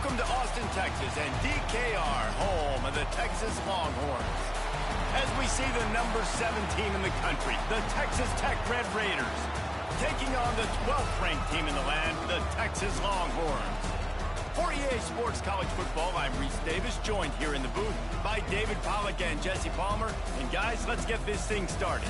Welcome to Austin, Texas, and DKR, home of the Texas Longhorns. As we see the number 7 team in the country, the Texas Tech Red Raiders, taking on the 12th ranked team in the land, the Texas Longhorns. For EA Sports College Football, I'm Reese Davis, joined here in the booth by David Pollack and Jesse Palmer. And guys, let's get this thing started.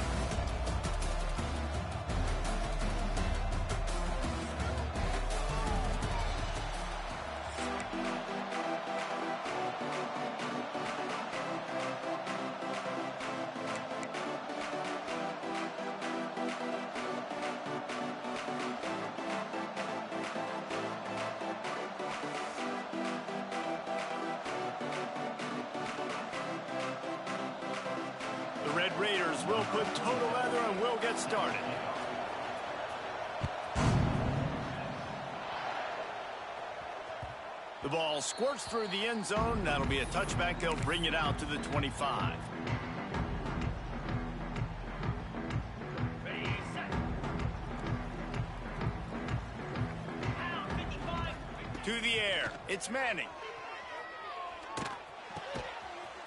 The Red Raiders will put total leather and we'll get started. The ball squirts through the end zone. That'll be a touchback. They'll bring it out to the 25. To the air. It's Manning.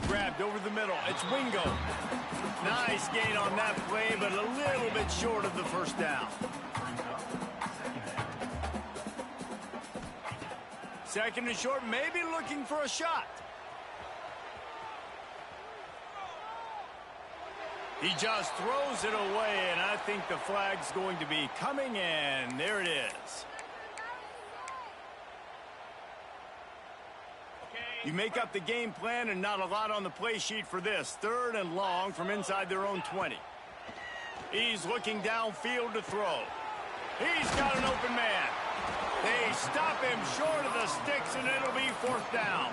Grabbed over the middle. It's Wingo. Nice gain on that play, but a little bit short of the first down. Second and short, maybe looking for a shot. He just throws it away, and I think the flag's going to be coming in. There it is. You make up the game plan and not a lot on the play sheet for this. 3rd and long from inside their own 20. He's looking downfield to throw. He's got an open man. They stop him short of the sticks, and it'll be 4th down.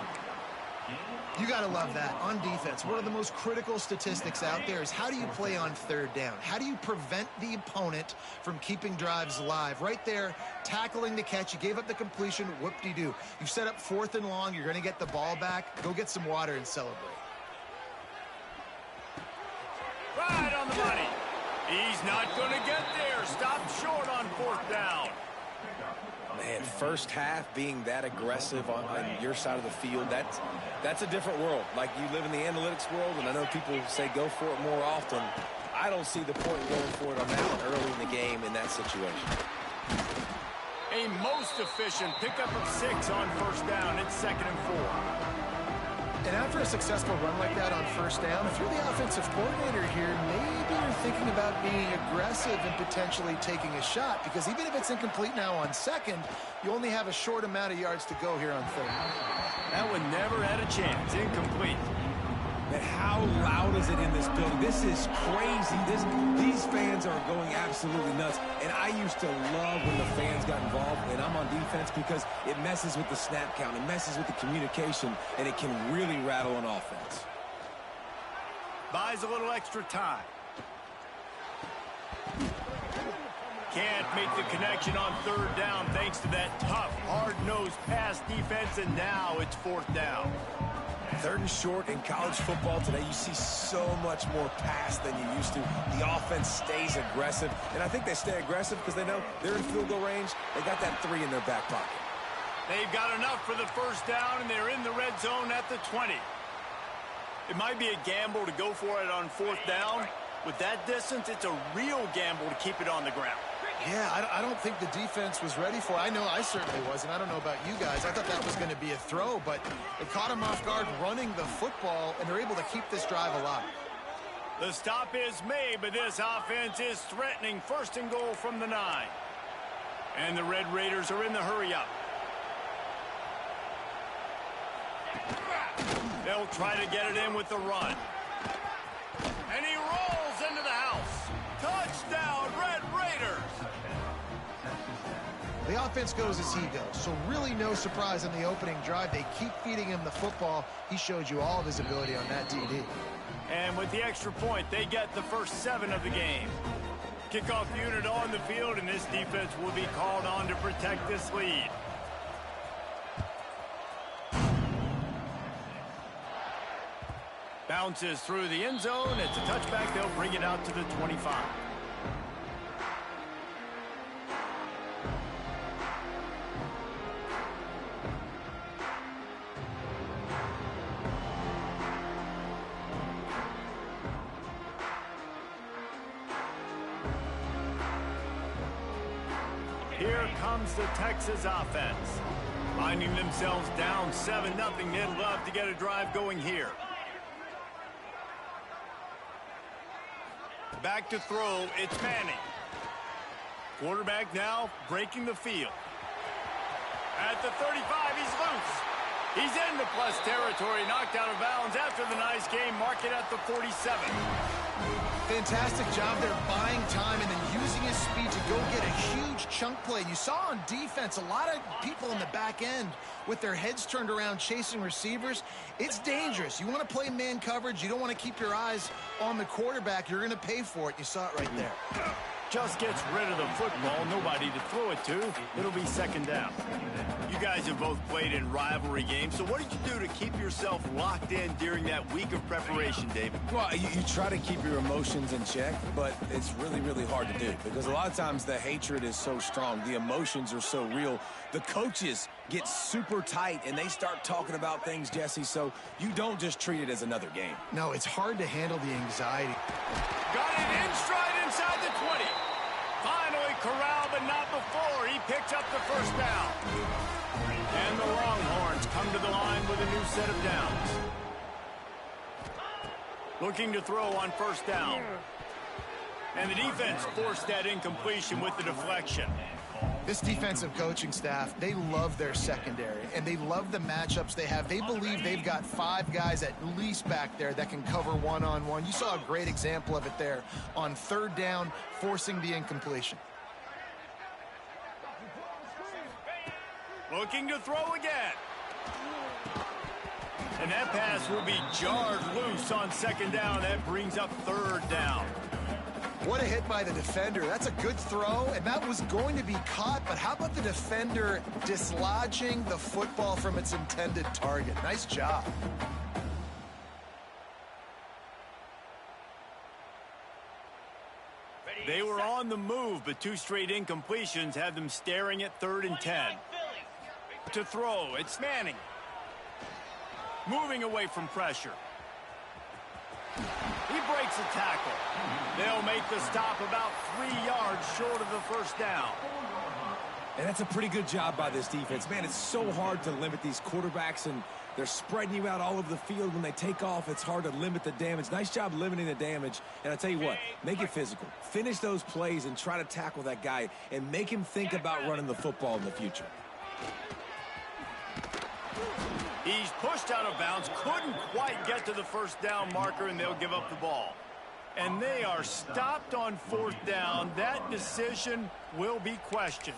You got to love that. On defense, one of the most critical statistics out there is how do you play on 3rd down? How do you prevent the opponent from keeping drives alive? Right there, tackling the catch. You gave up the completion. Whoop-de-doo. You set up 4th and long. You're going to get the ball back. Go get some water and celebrate. Right on the money. He's not going to get there. Stopped short on 4th down. Man, first half being that aggressive on your side of the field, that's a different world. Like, you live in the analytics world, and I know people say go for it more often. I don't see the point in going for it on that one early in the game in that situation. A most efficient pickup of 6 on 1st down. It's 2nd and 4. And after a successful run like that on 1st down, if you're the offensive coordinator here, maybe you're thinking about being aggressive and potentially taking a shot, because even if it's incomplete now on 2nd, you only have a short amount of yards to go here on 3rd. That one never had a chance. Incomplete. Man, how loud is it in this building? This is crazy. These fans are going absolutely nuts. And I used to love when the fans got involved, and I'm on defense, because it messes with the snap count. It messes with the communication, and it can really rattle an offense. Buys a little extra time. Can't make the connection on 3rd down thanks to that tough, hard-nosed pass defense, and now it's 4th down. 3rd and short in college football today, you see so much more pass than you used to. The offense stays aggressive, and I think they stay aggressive because they know they're in field goal range. They got that 3 in their back pocket. They've got enough for the 1st down, and they're in the red zone at the 20. It might be a gamble to go for it on 4th down. With that distance, it's a real gamble to keep it on the ground. Yeah, I don't think the defense was ready for it. I know I certainly wasn't. I don't know about you guys. I thought that was going to be a throw, but it caught him off guard running the football, and they're able to keep this drive alive. The stop is made, but this offense is threatening. 1st and goal from the 9. And the Red Raiders are in the hurry-up. They'll try to get it in with the run. And he rolls into the house. Touchdown, Red Raiders! The offense goes as he goes, so really no surprise in the opening drive. They keep feeding him the football. He showed you all of his ability on that TD. And with the extra point, they get the first 7 of the game. Kickoff unit on the field, and this defense will be called on to protect this lead. Bounces through the end zone. It's a touchback. They'll bring it out to the 25. Here comes the Texas offense. Finding themselves down 7-0, they'd love to get a drive going here. Back to throw, it's Manning. Quarterback now breaking the field. At the 35, he's loose. He's into plus territory, knocked out of bounds after the nice game. Mark it at the 47. Fantastic job there buying time and then using his speed to go get a huge chunk play. You saw on defense a lot of people in the back end with their heads turned around chasing receivers. It's dangerous. You want to play man coverage. You don't want to keep your eyes on the quarterback. You're going to pay for it. You saw it right there. Just gets rid of the football, nobody to throw it to. It'll be second down. You guys have both played in rivalry games, so what did you do to keep yourself locked in during that week of preparation, David? Well, you try to keep your emotions in check, but it's really, really hard to do because a lot of times the hatred is so strong. The emotions are so real. The coaches get super tight, and they start talking about things, Jesse, so you don't just treat it as another game. No, it's hard to handle the anxiety. Got it in stride inside the 20. Finally corralled, but not before. He picked up the first down. And the Longhorns come to the line with a new set of downs. Looking to throw on first down. And the defense forced that incompletion with the deflection. This defensive coaching staff, they love their secondary, and they love the matchups they have. They believe they've got 5 guys at least back there that can cover one-on-one. You saw a great example of it there on third down, forcing the incompletion. Looking to throw again. And that pass will be jarred loose on second down. That brings up third down. What a hit by the defender. That's a good throw, and that was going to be caught, but how about the defender dislodging the football from its intended target? Nice job. They were on the move, but 2 straight incompletions have them staring at 3rd and 10. To throw, it's Manning. Moving away from pressure. He breaks a tackle. They'll make the stop about 3 yards short of the first down. And that's a pretty good job by this defense. Man, it's so hard to limit these quarterbacks, and they're spreading you out all over the field. When they take off, it's hard to limit the damage. Nice job limiting the damage. And I tell you what, make it physical. Finish those plays and try to tackle that guy and make him think about running the football in the future. He's pushed out of bounds, couldn't quite get to the first down marker, and they'll give up the ball. And they are stopped on 4th down. That decision will be questioned.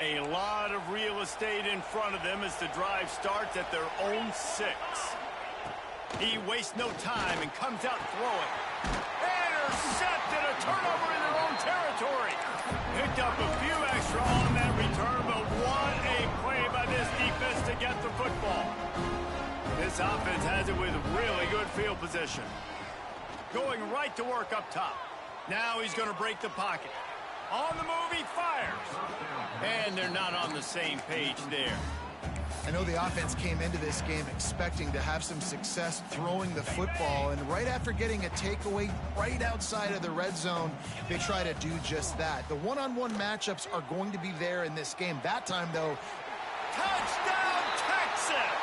A lot of real estate in front of them as the drive starts at their own 6. He wastes no time and comes out throwing. Intercepted, a turnover in their own territory. Picked up a few extra on that return, but what a play by this defense to get the football. This offense has it with really good field position. Going right to work up top. Now he's going to break the pocket. On the move, he fires. And they're not on the same page there. I know the offense came into this game expecting to have some success throwing the football, and right after getting a takeaway right outside of the red zone, they try to do just that. The one-on-one matchups are going to be there in this game. That time, though, touchdown, Texas!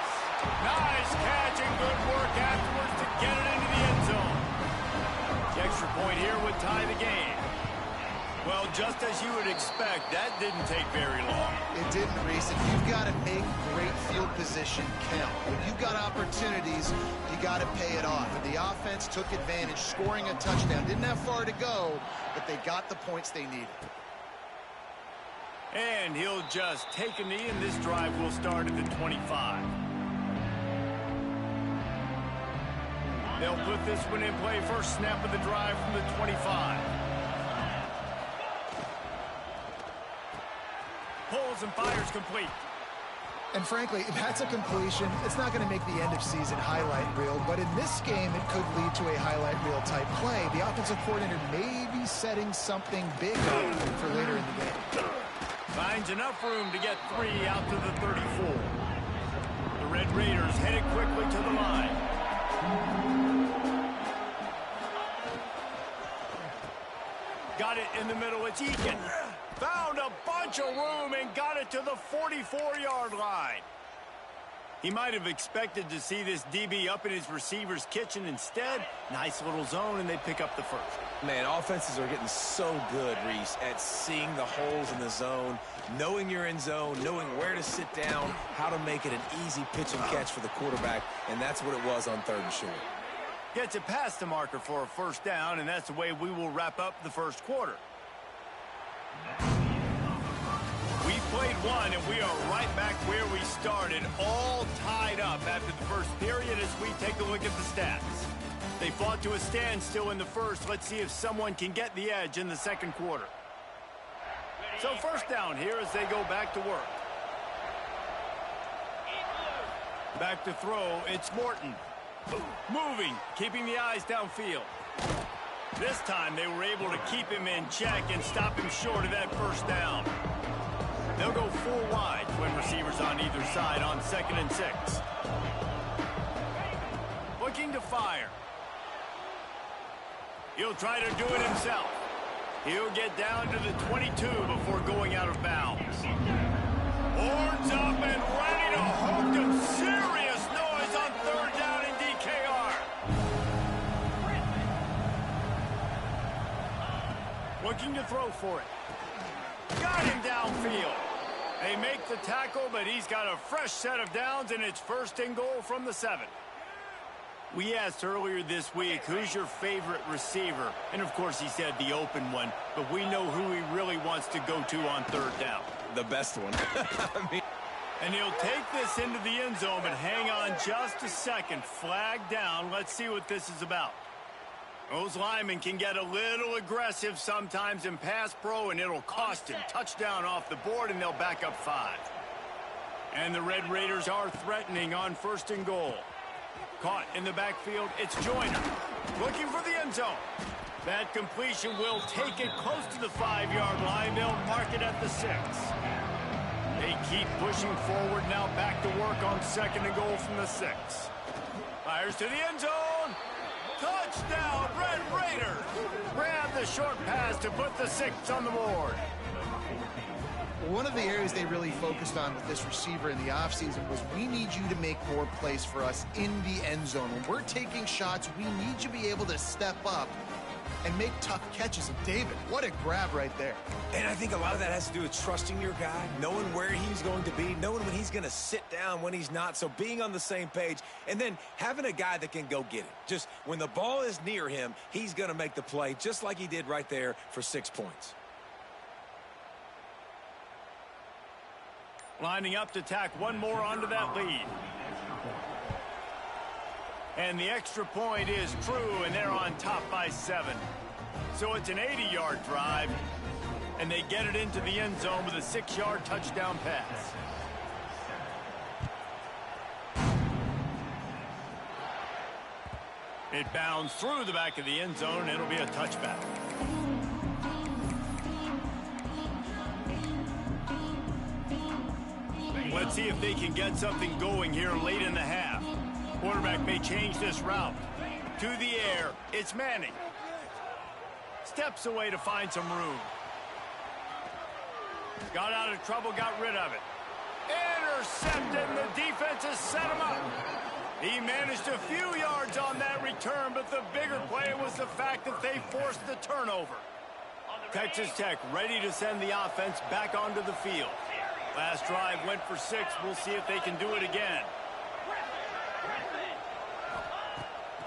Nice catch and good work afterwards to get it into the end zone. The extra point here would tie the game. Well, just as you would expect, that didn't take very long. It didn't, Reese. And you've got to make great field position count. When you've got opportunities, you got to pay it off. And the offense took advantage, scoring a touchdown. Didn't have far to go, but they got the points they needed. And he'll just take a knee, and this drive will start at the 25. They'll put this one in play. First snap of the drive from the 25. Pulls and fires complete. And frankly, if that's a completion, it's not going to make the end of season highlight reel, but in this game, it could lead to a highlight reel type play. The offensive coordinator may be setting something big up for later in the game. Finds enough room to get 3 out to the 34. The Red Raiders headed quickly to the line. Got it in the middle. It's Eakin. Found a bunch of room and got it to the 44-yard line. He might have expected to see this DB up in his receiver's kitchen. Instead, nice little zone, and they pick up the first. Man, offenses are getting so good, Reese, at seeing the holes in the zone, knowing you're in zone, knowing where to sit down, how to make it an easy pitch and catch for the quarterback, and that's what it was on 3rd and short. Gets it past the marker for a first down, and that's the way we will wrap up the first quarter. We played one, and we are right back where we started, all tied up after the first period as we take a look at the stats. They fought to a standstill in the first. Let's see if someone can get the edge in the second quarter. So first down here as they go back to work. Back to throw, it's Morton. Moving, keeping the eyes downfield. This time they were able to keep him in check and stop him short of that first down. They'll go full wide, twin receivers on either side on 2nd and 6. Looking to fire. He'll try to do it himself. He'll get down to the 22 before going out of bounds. Horns up and ready to hook him. Serious noise on 3rd down in DKR. Looking to throw for it. Got him downfield. They make the tackle, but he's got a fresh set of downs, and it's 1st and goal from the 7. We asked earlier this week, who's your favorite receiver? And, of course, he said the open one, but we know who he really wants to go to on 3rd down. The best one. And he'll take this into the end zone, but hang on just a second. Flag down. Let's see what this is about. Those linemen can get a little aggressive sometimes in pass pro, and it'll cost him. Touchdown off the board, and they'll back up 5. And the Red Raiders are threatening on 1st and goal. Caught in the backfield, it's Joyner. Looking for the end zone. That completion will take it close to the 5-yard line. They'll mark it at the 6. They keep pushing forward now, back to work on 2nd and goal from the 6. Fires to the end zone. Touchdown, Red Raiders. Grab the short pass to put the 6 on the board. One of the areas they really focused on with this receiver in the offseason was we need you to make more plays for us in the end zone. When we're taking shots, we need you to be able to step up and make tough catches. And David, what a grab right there. And I think a lot of that has to do with trusting your guy, knowing where he's going to be, knowing when he's going to sit down, when he's not. So being on the same page, and then having a guy that can go get it. Just when the ball is near him, he's going to make the play, just like he did right there for 6 points. Lining up to tack one more onto that lead. And the extra point is true, and they're on top by 7. So it's an 80-yard drive, and they get it into the end zone with a 6-yard touchdown pass. It bounds through the back of the end zone, and it'll be a touchback. Let's see if they can get something going here late in the half. Quarterback may change this route. To the air, it's Manning. Steps away to find some room. Got out of trouble, got rid of it. Intercepted, and the defense has set him up. He managed a few yards on that return, but the bigger play was the fact that they forced the turnover. Texas Tech ready to send the offense back onto the field. Last drive went for 6. We'll see if they can do it again.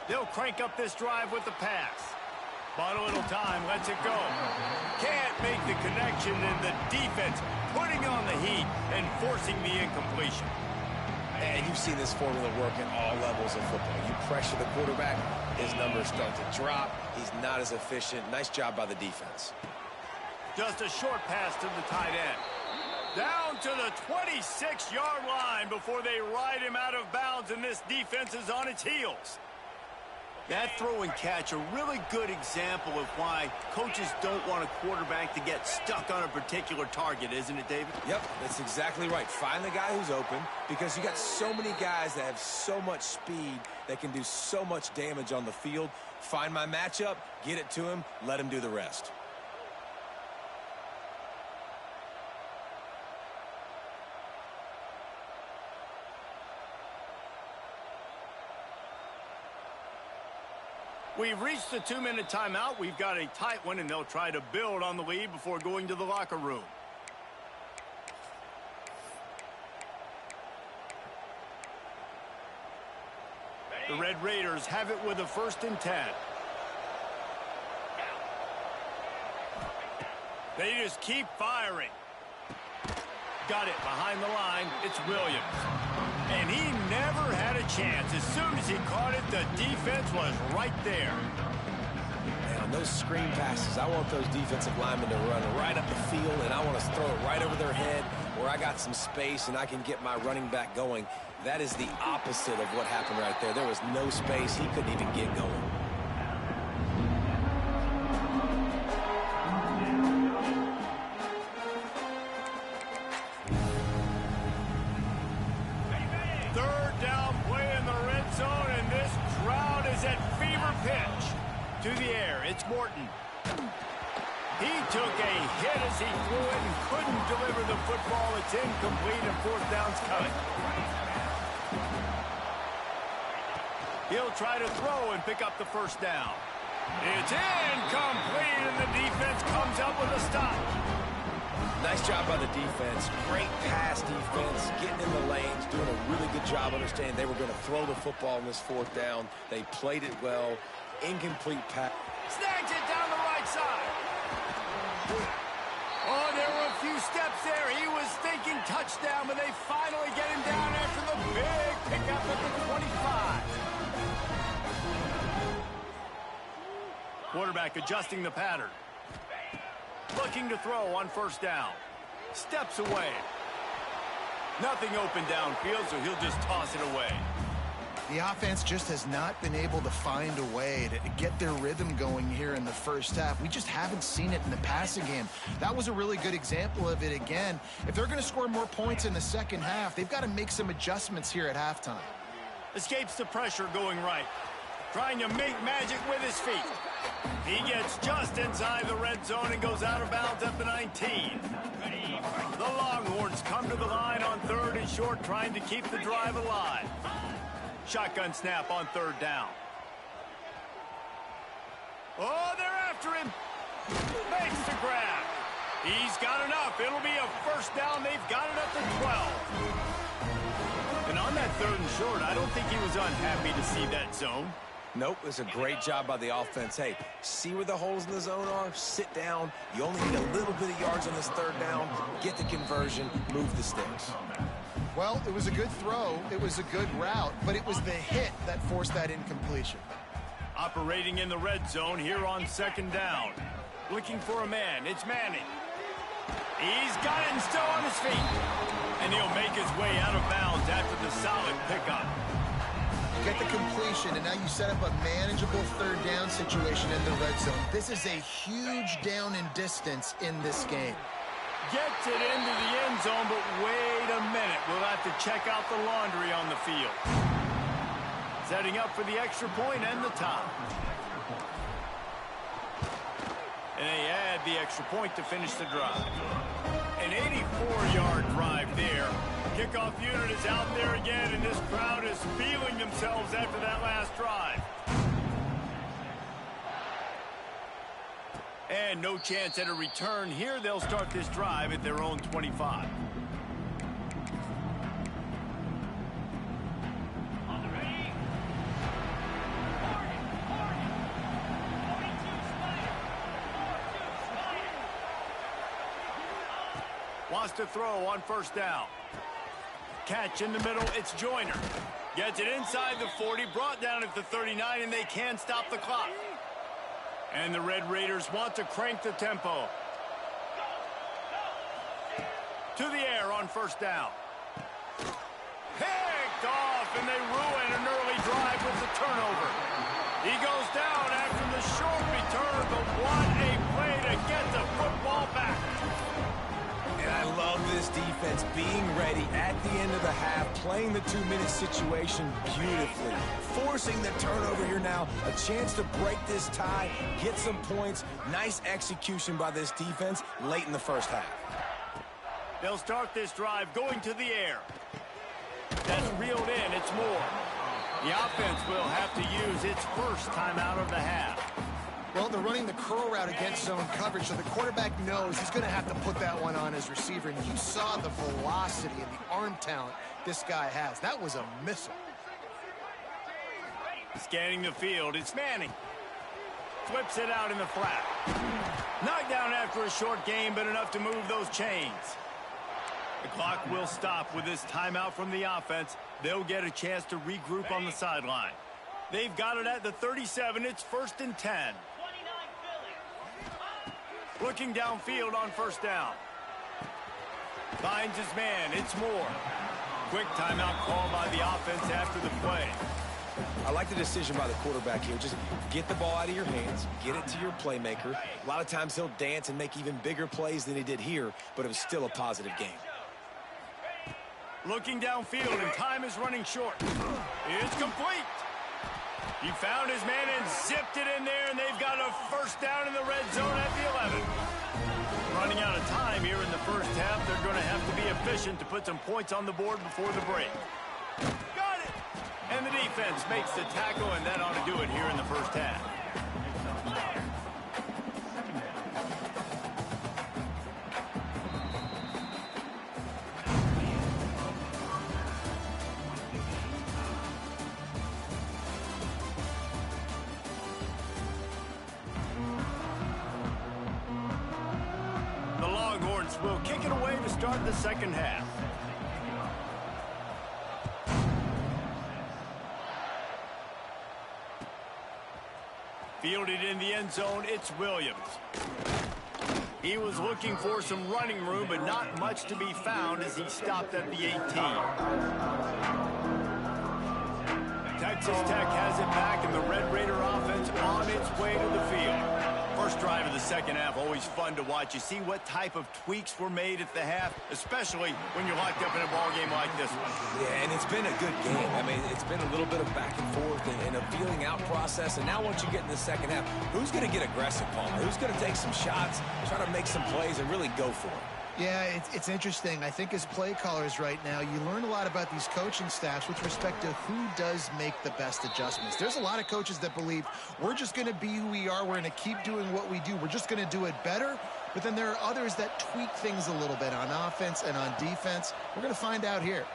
They'll crank up this drive with the pass. Bought a little time, lets it go. Can't make the connection, and the defense putting on the heat and forcing the incompletion. And you've seen this formula work at all levels of football. You pressure the quarterback, his numbers start to drop. He's not as efficient. Nice job by the defense. Just a short pass to the tight end. Down to the 26-yard line before they ride him out of bounds, and this defense is on its heels. That throw and catch, a really good example of why coaches don't want a quarterback to get stuck on a particular target, isn't it, David? Yep, that's exactly right. Find the guy who's open, because you got so many guys that have so much speed that can do so much damage on the field. Find my matchup, get it to him, let him do the rest. We've reached the 2-minute timeout. We've got a tight one, and they'll try to build on the lead before going to the locker room. The Red Raiders have it with a 1st and 10. They just keep firing. Got it behind the line. It's Williams. And he never had a chance. As soon as he caught it, the defense was right there. And on those screen passes, I want those defensive linemen to run right up the field, and I want to throw it right over their head where I got some space and I can get my running back going. That is the opposite of what happened right there. There was no space. He couldn't even get going. To the air, it's Morton. He took a hit as he threw it and couldn't deliver the football. It's incomplete and 4th down's coming. He'll try to throw and pick up the 1st down. It's incomplete and the defense comes up with a stop. Nice job by the defense. Great pass defense, getting in the lanes, doing a really good job understanding they were going to throw the football in this 4th down. They played it well. Incomplete pass. Snags it down the right side. Oh, there were a few steps there. He was thinking touchdown, but they finally get him down after the big pickup at the 25. Quarterback adjusting the pattern. Looking to throw on 1st down. Steps away. Nothing open downfield, so he'll just toss it away. The offense just has not been able to find a way to get their rhythm going here in the 1st half. We just haven't seen it in the passing game. That was a really good example of it again. If they're going to score more points in the 2nd half, they've got to make some adjustments here at halftime. Escapes the pressure going right. Trying to make magic with his feet. He gets just inside the red zone and goes out of bounds at the 19. The Longhorns come to the line on 3rd and short, trying to keep the drive alive. Shotgun snap on 3rd down. Oh, they're after him. Makes the grab. He's got enough. It'll be a 1st down. They've got it at the 12. And on that 3rd and short, I don't think he was unhappy to see that zone. Nope, it's a great job by the offense. Hey, see where the holes in the zone are? Sit down. You only need a little bit of yards on this 3rd down. Get the conversion. Move the sticks. Well, it was a good throw. It was a good route, but it was the hit that forced that incompletion. Operating in the red zone here on 2nd down. Looking for a man. It's Manning. He's got it and still on his feet. And he'll make his way out of bounds after the solid pickup. Get the completion, and now you set up a manageable 3rd down situation in the red zone. This is a huge down in distance in this game. Gets it into the end zone, but wait a minute. We'll have to check out the laundry on the field. Setting up for the extra point and the tie. And they add the extra point to finish the drive. An 84-yard drive there. Kickoff unit is out there again, and this crowd is feeling themselves after that last drive. And no chance at a return here. They'll start this drive at their own 25. Wants to throw on 1st down. Catch in the middle. It's Joyner. Gets it inside the 40, brought down at the 39, and they can't stop the clock. And the Red Raiders want to crank the tempo. To the air on 1st down. Picked off, and they ruin an early drive with the turnover. He goes down after the short return, but what a play to get the football back. And I love this defense being ready at the end of the half, playing the 2-minute situation beautifully, forcing the turnover here now, a chance to break this tie, get some points. Nice execution by this defense late in the 1st half. They'll start this drive going to the air. That's reeled in. It's Moore. The offense will have to use its first timeout of the half. Well, they're running the curl route against zone coverage, so the quarterback knows he's going to have to put that one on his receiver. And you saw the velocity and the arm talent this guy has. That was a missile. Scanning the field, it's Manning. Flips it out in the flat. Knocked down after a short game, but enough to move those chains. The clock will stop with this timeout from the offense. They'll get a chance to regroup on the sideline. They've got it at the 37. It's 1st and 10. Looking downfield on first down. Finds his man. It's Moore. Quick timeout call by the offense after the play. I like the decision by the quarterback here. Just get the ball out of your hands, get it to your playmaker. A lot of times he'll dance and make even bigger plays than he did here, but it was still a positive game. Looking downfield, and time is running short. It's complete. He found his man and zipped it in there, and they've got a first down in the red zone at the 11. Running out of time here in the first half. They're going to have to be efficient to put some points on the board before the break. Got it! And the defense makes the tackle, and that ought to do it here in the first half. Will kick it away to start the second half. Fielded in the end zone, it's Williams. He was looking for some running room, but not much to be found as he stopped at the 18. Texas Tech has it back, and the Red Raider offense on its way to the field. First drive of the second half, always fun to watch. You see what type of tweaks were made at the half, especially when you're locked up in a ball game like this one. Yeah, and it's been a good game. I mean, it's been a little bit of back and forth and a feeling out process. And now once you get in the second half, who's going to get aggressive, Palmer? Who's going to take some shots, try to make some plays, and really go for it? Yeah, it's interesting. I think as play callers right now, you learn a lot about these coaching staffs with respect to who does make the best adjustments. There's a lot of coaches that believe we're just going to be who we are. We're going to keep doing what we do. We're just going to do it better. But then there are others that tweak things a little bit on offense and on defense. We're going to find out here.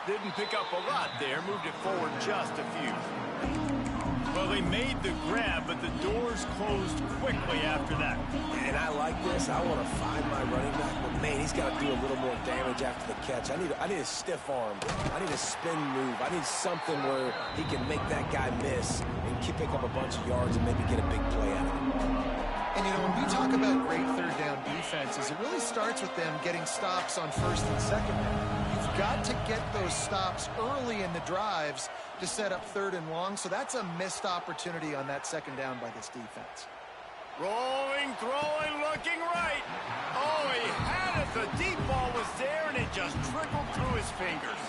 Didn't pick up a lot there. Moved it forward just a few. Well, they made the grab, but the doors closed quickly after that. And I like this. I want to find my running back, but man, he's got to do a little more damage after the catch. I need a stiff arm. I need a spin move. I need something where he can make that guy miss and pick up a bunch of yards and maybe get a big play out of him. And, you know, when we talk about great third down defenses, it really starts with them getting stops on first and second down. You've got to get those stops early in the drives to set up third and long, so that's a missed opportunity on that second down by this defense. Rolling, throwing, looking right. Oh, he had it. The deep ball was there, and it just trickled through his fingers.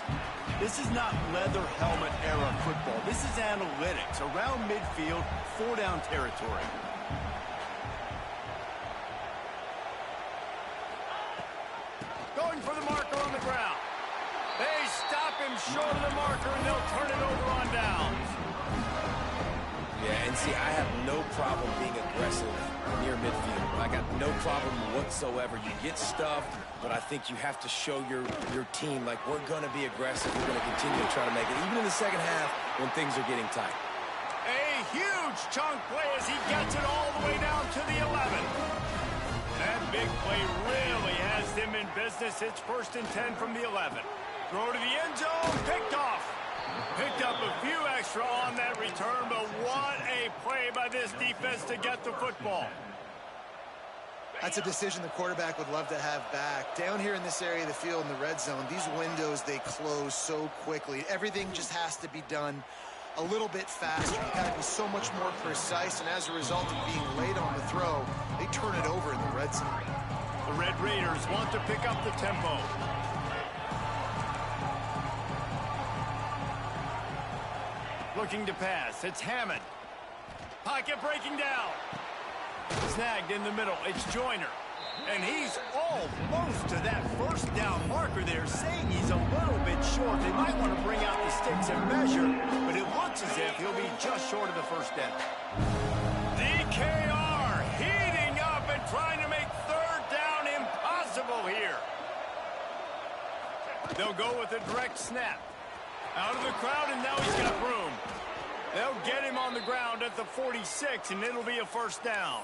This is not leather helmet era football. This is analytics. Around midfield, 4-down territory. Going for the marker on the ground. They stop him short of the marker, and they'll turn it over on downs. Yeah, and see, I have no problem being aggressive near midfield. I got no problem whatsoever. You get stuffed, but I think you have to show your team, like, we're going to be aggressive. We're going to continue to try to make it, even in the second half when things are getting tight. A huge chunk play as he gets it all the way down to the 11. That big play really has them in business. It's 1st and 10 from the 11. Throw to the end zone, picked off. Picked up a few extra on that return, but what a play by this defense to get the football. That's a decision the quarterback would love to have back. Down here in this area of the field in the red zone, these windows, they close so quickly. Everything just has to be done a little bit faster. You got to be so much more precise, and as a result of being late on the throw, they turn it over in the red zone. The Red Raiders want to pick up the tempo. Looking to pass. It's Hammond. Pocket breaking down. Snagged in the middle. It's Joyner. And he's almost to that first down marker there, saying he's a little bit short. They might want to bring out the sticks and measure, but it looks as if he'll be just short of the first down. DKR heating up and trying to make third down impossible here. They'll go with a direct snap. Out of the crowd, and now he's got room. They'll get him on the ground at the 46, and it'll be a first down.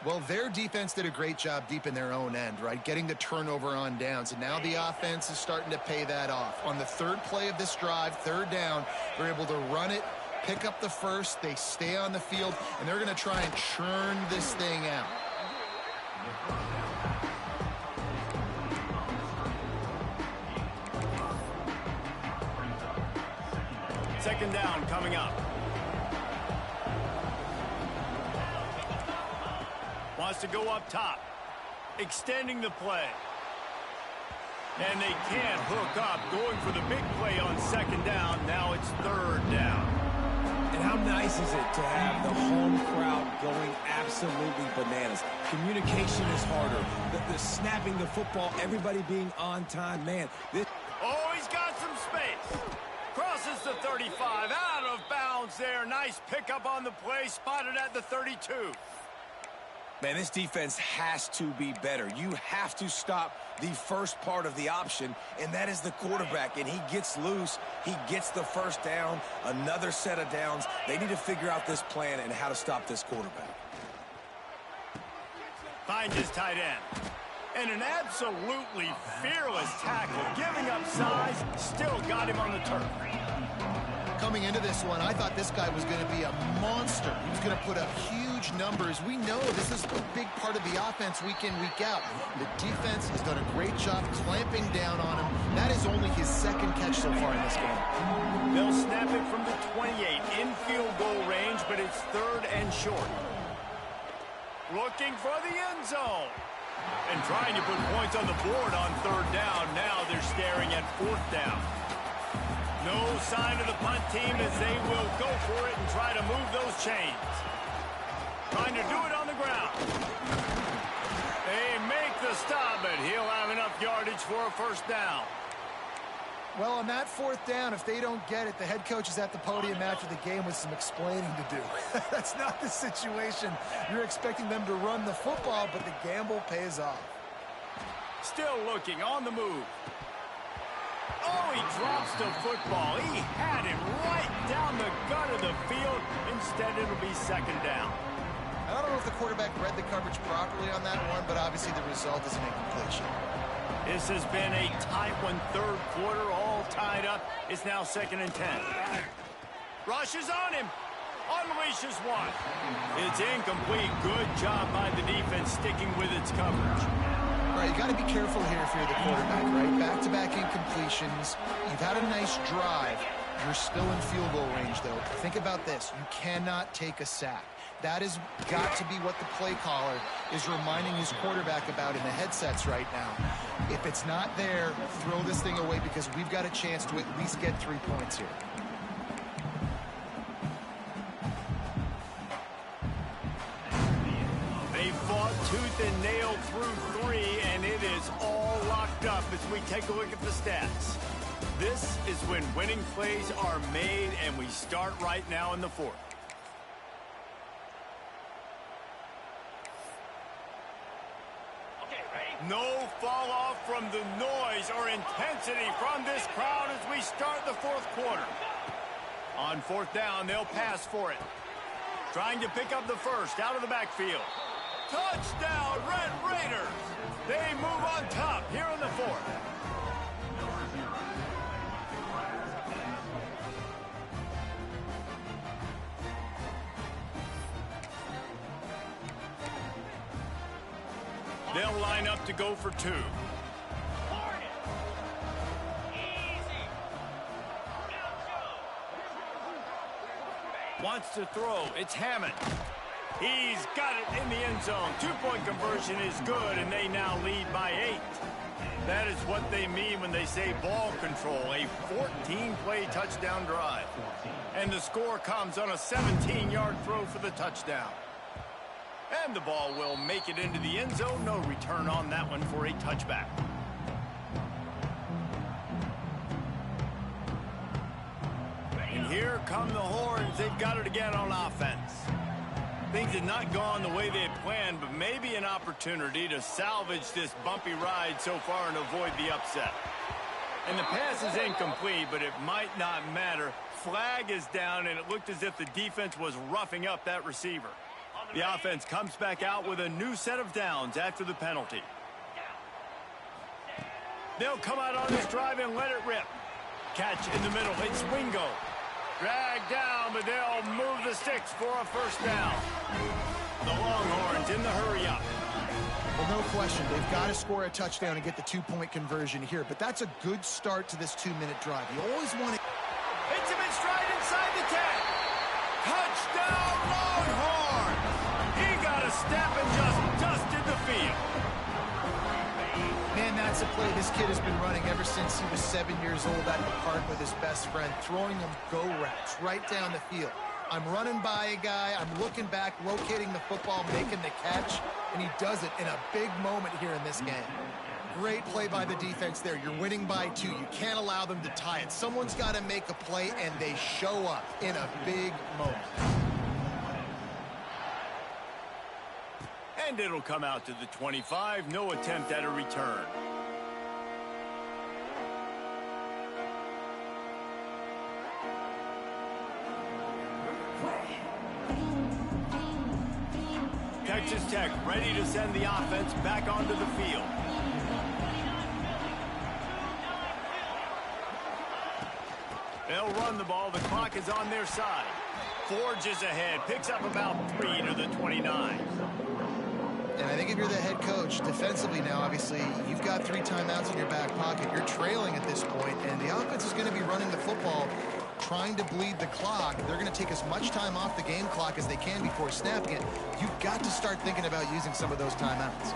Well, their defense did a great job deep in their own end, right? Getting the turnover on downs. And now the offense is starting to pay that off. On the third play of this drive, third down, they're able to run it, pick up the first, they stay on the field, and they're going to try and churn this thing out. Second down coming up. Wants to go up top, extending the play. And they can't hook up, going for the big play on second down. Now it's third down. And how nice is it to have the home crowd going absolutely bananas? Communication is harder. The snapping the football, everybody being on time. Man, this... Oh, he's got some space. Crosses the 35, out of bounds there. Nice pickup on the play, spotted at the 32. Man, this defense has to be better. You have to stop the first part of the option, and that is the quarterback. And he gets loose. He gets the first down, another set of downs. They need to figure out this plan and how to stop this quarterback. Finds his tight end. And an absolutely fearless tackle, giving up size, still got him on the turf. Coming into this one, I thought this guy was going to be a monster. He was going to put up huge numbers. We know this is a big part of the offense week in, week out. The defense has done a great job clamping down on him. That is only his second catch so far in this game. They'll snap it from the 28 in field goal range, but it's third and short. Looking for the end zone. And trying to put points on the board on third down. Now they're staring at fourth down. No sign of the punt team as they will go for it and try to move those chains. Trying to do it on the ground. They make the stop, but he'll have enough yardage for a first down. Well, on that fourth down, if they don't get it, the head coach is at the podium after the game with some explaining to do. That's not the situation. You're expecting them to run the football, but the gamble pays off. Still looking on the move. Oh, he drops the football. He had him right down the gut of the field. Instead, it'll be second down. I don't know if the quarterback read the coverage properly on that one, but obviously the result is an incompletion. This has been a tight one, third quarter, all tied up. It's now 2nd and 10. Rushes on him. Unleashes one. It's incomplete. Good job by the defense sticking with its coverage. All right, you got to be careful here if you're the quarterback, right? Back-to-back incompletions. You've had a nice drive. You're still in field goal range, though. Think about this. You cannot take a sack. That has got to be what the play caller is reminding his quarterback about in the headsets right now. If it's not there, throw this thing away because we've got a chance to at least get 3 points here. They fought tooth and nail through 3, and it is all locked up as we take a look at the stats. This is when winning plays are made, and we start right now in the 4th. No fall off from the noise or intensity from this crowd as we start the 4th quarter. On 4th down, they'll pass for it. Trying to pick up the first out of the backfield. Touchdown, Red Raiders! They move on top here in the 4th. They'll line up to go for 2. Wants to throw. It's Hammond. He's got it in the end zone. 2-point conversion is good, and they now lead by 8. That is what they mean when they say ball control. A 14-play touchdown drive. And the score comes on a 17-yard throw for the touchdown. And the ball will make it into the end zone. No return on that one for a touchback. And here come the Horns. They've got it again on offense. Things had not gone the way they had planned, but maybe an opportunity to salvage this bumpy ride so far and avoid the upset. And the pass is incomplete, but it might not matter. Flag is down, and it looked as if the defense was roughing up that receiver. The offense comes back out with a new set of downs after the penalty. They'll come out on this drive and let it rip. Catch in the middle. It's Wingo. Dragged down, but they'll move the sticks for a first down. The Longhorns in the hurry-up. Well, no question. They've got to score a touchdown and get the two-point conversion here, but that's a good start to this two-minute drive. You always want to... Hits him in stride inside the 10. Touchdown, Longhorns! He got a step and just dusted the field. Man, that's a play this kid has been running ever since he was 7 years old at the park with his best friend, throwing them go routes right down the field. I'm running by a guy, I'm looking back, locating the football, making the catch, and he does it in a big moment here in this game. Great play by the defense there. You're winning by 2. You can't allow them to tie it. Someone's got to make a play, and they show up in a big moment. And it'll come out to the 25. No attempt at a return. Texas Tech ready to send the offense back onto the field. They'll run the ball. The clock is on their side. Forges ahead. Picks up about 3 to the 29. And I think if you're the head coach, defensively now, obviously, you've got 3 timeouts in your back pocket. You're trailing at this point, and the offense is going to be running the football, trying to bleed the clock. They're going to take as much time off the game clock as they can before snapping it. You've got to start thinking about using some of those timeouts.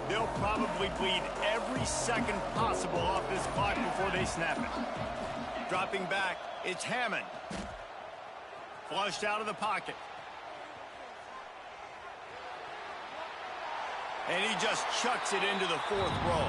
They'll probably bleed every second possible off this clock before they snap it. Dropping back, it's Hammond. Flushed out of the pocket. And he just chucks it into the 4th row.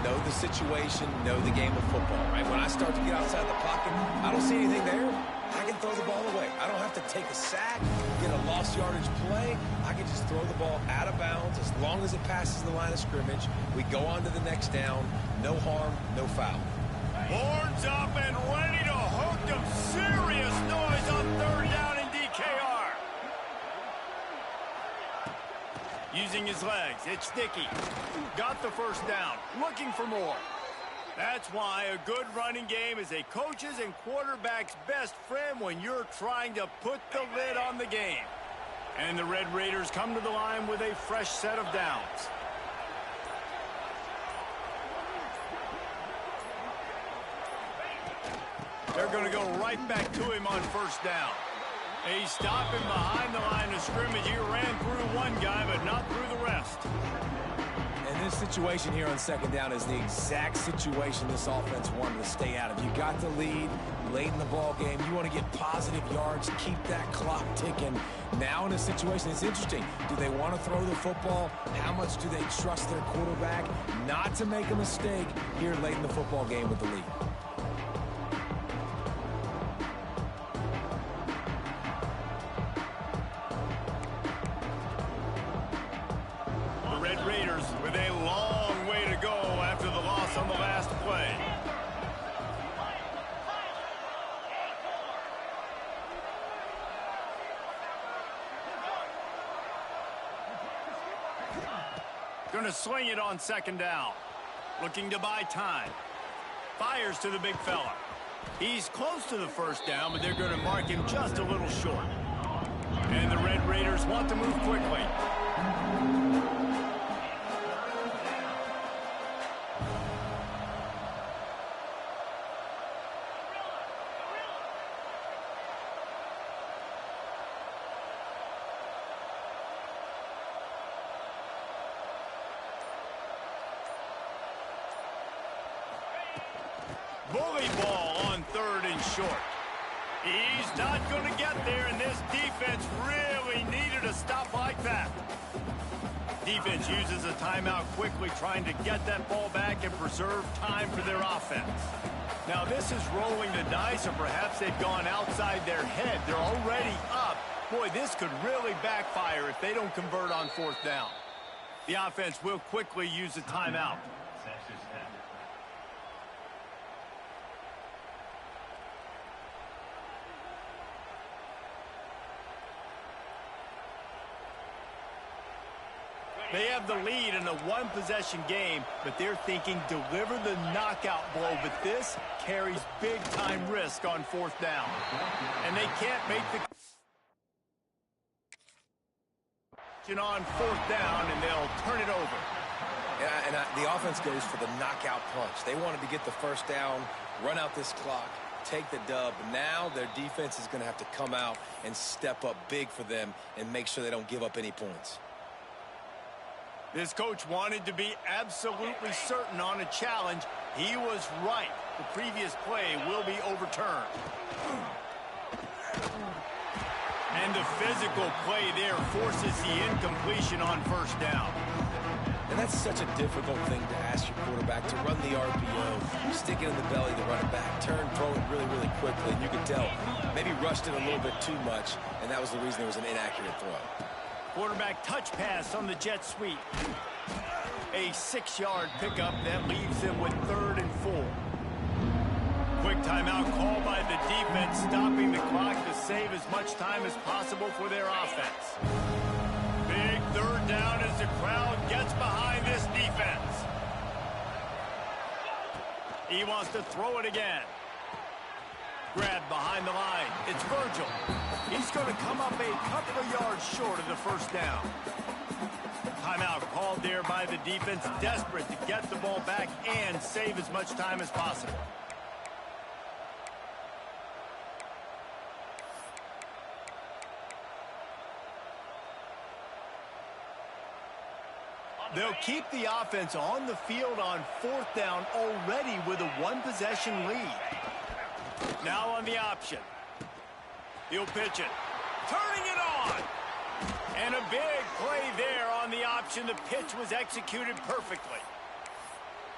Know the situation, know the game of football, right? When I start to get outside the pocket, I don't see anything there. I can throw the ball away. I don't have to take a sack, get a lost yardage play. I can just throw the ball out of bounds as long as it passes the line of scrimmage. We go on to the next down. No harm, no foul. Horns up and ready to hook them. Serious noise on 3rd down in DKR. Using his legs, it's Sticky. Got the first down, looking for more. That's why a good running game is a coach's and quarterback's best friend when you're trying to put the lid on the game. And the Red Raiders come to the line with a fresh set of downs. They're going to go right back to him on 1st down. He's stopping behind the line of scrimmage. He ran through one guy, but not through the rest. And this situation here on 2nd down is the exact situation this offense wanted to stay out of. You got the lead late in the ball game. You want to get positive yards, keep that clock ticking. Now in a situation, it's interesting. Do they want to throw the football? How much do they trust their quarterback not to make a mistake here late in the football game with the lead? With a long way to go after the loss on the last play. Going to sling it on 2nd down. Looking to buy time. Fires to the big fella. He's close to the 1st down, but they're going to mark him just a little short. And the Red Raiders want to move quickly. Bully ball on 3rd and short. He's not going to get there, and this defense really needed a stop like that. defense uses a timeout quickly, trying to get that ball back and preserve time for their offense. Now, this is rolling the dice, or perhaps they've gone outside their head. They're already up. Boy, this could really backfire if they don't convert on fourth down. The offense will quickly use a timeout. They have the lead in a one-possession game, but they're thinking deliver the knockout blow. But this carries big-time risk on fourth down. And they can't make the on fourth down, and they'll turn it over. The offense goes for the knockout punch. They wanted to get the first down, run out this clock, take the dub. Now their defense is going to have to come out and step up big for them and make sure they don't give up any points. This coach wanted to be absolutely certain on a challenge. He was right. The previous play will be overturned. And the physical play there forces the incompletion on first down. And that's such a difficult thing to ask your quarterback, to run the RPO, stick it in the belly to run it back, turn, throw it really, really quickly. And you could tell, maybe rushed it a little bit too much, and that was the reason it was an inaccurate throw. Quarterback touch pass on the jet sweep. A 6-yard pickup that leaves them with 3rd and 4. Quick timeout call by the defense, stopping the clock to save as much time as possible for their offense. Big 3rd down as the crowd gets behind this defense. He wants to throw it again. Grab behind the line. It's Virgil. He's going to come up a couple of yards short of the first down. Timeout called there by the defense, desperate to get the ball back and save as much time as possible. They'll keep the offense on the field on fourth down already with a one-possession lead. Now on the option. He'll pitch it. Turning it on. And a big play there on the option. The pitch was executed perfectly.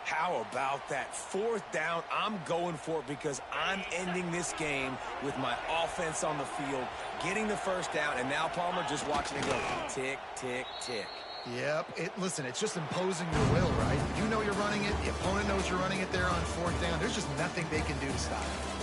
How about that? Fourth down, I'm going for it because I'm ending this game with my offense on the field, getting the first down, and now Palmer just watching it go tick, tick, tick. Yep. Listen, it's just imposing your will, right? You know you're running it. The opponent knows you're running it there on fourth down. There's just nothing they can do to stop it.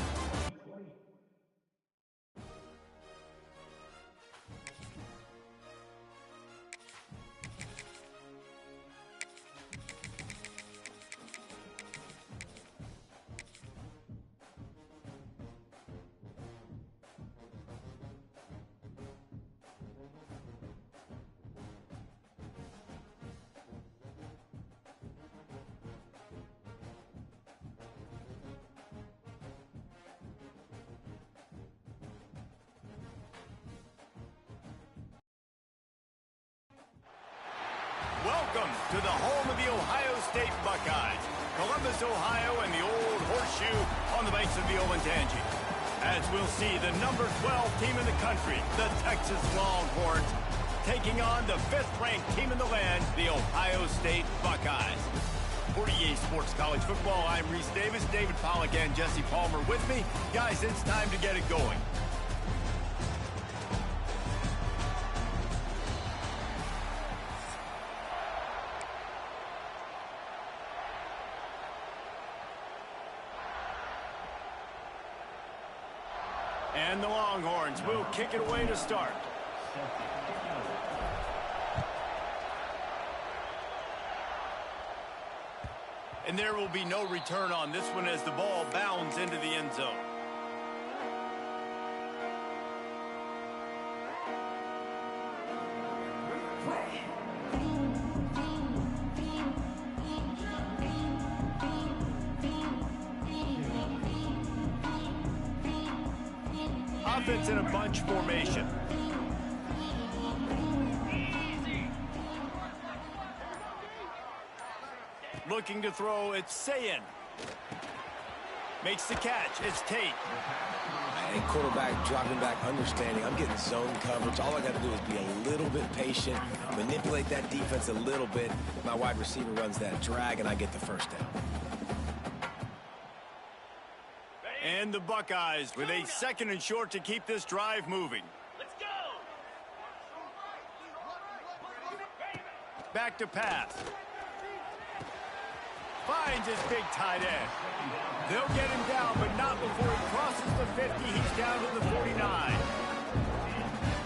Welcome to the home of the Ohio State Buckeyes. Columbus, Ohio, and the old horseshoe on the banks of the Olentangy. As we'll see, the number 12 team in the country, the Texas Longhorns, taking on the 5th-ranked team in the land, the Ohio State Buckeyes. For EA Sports College Football, I'm Reese Davis, David Pollack, and Jesse Palmer with me. Guys, it's time to get it going. And the Longhorns will kick it away to start. And there will be no return on this one as the ball bounds into the end zone. Offense in a bunch formation. Looking to throw, it's Sayin. Makes the catch. It's Tate. And quarterback dropping back, understanding I'm getting zone coverage. All I got to do is be a little bit patient, manipulate that defense a little bit. My wide receiver runs that drag, and I get the first down. And the Buckeyes with a 2nd and short to keep this drive moving. Let's go. Back to pass. Finds his big tight end. They'll get him down, but not before he crosses the 50. He's down to the 49.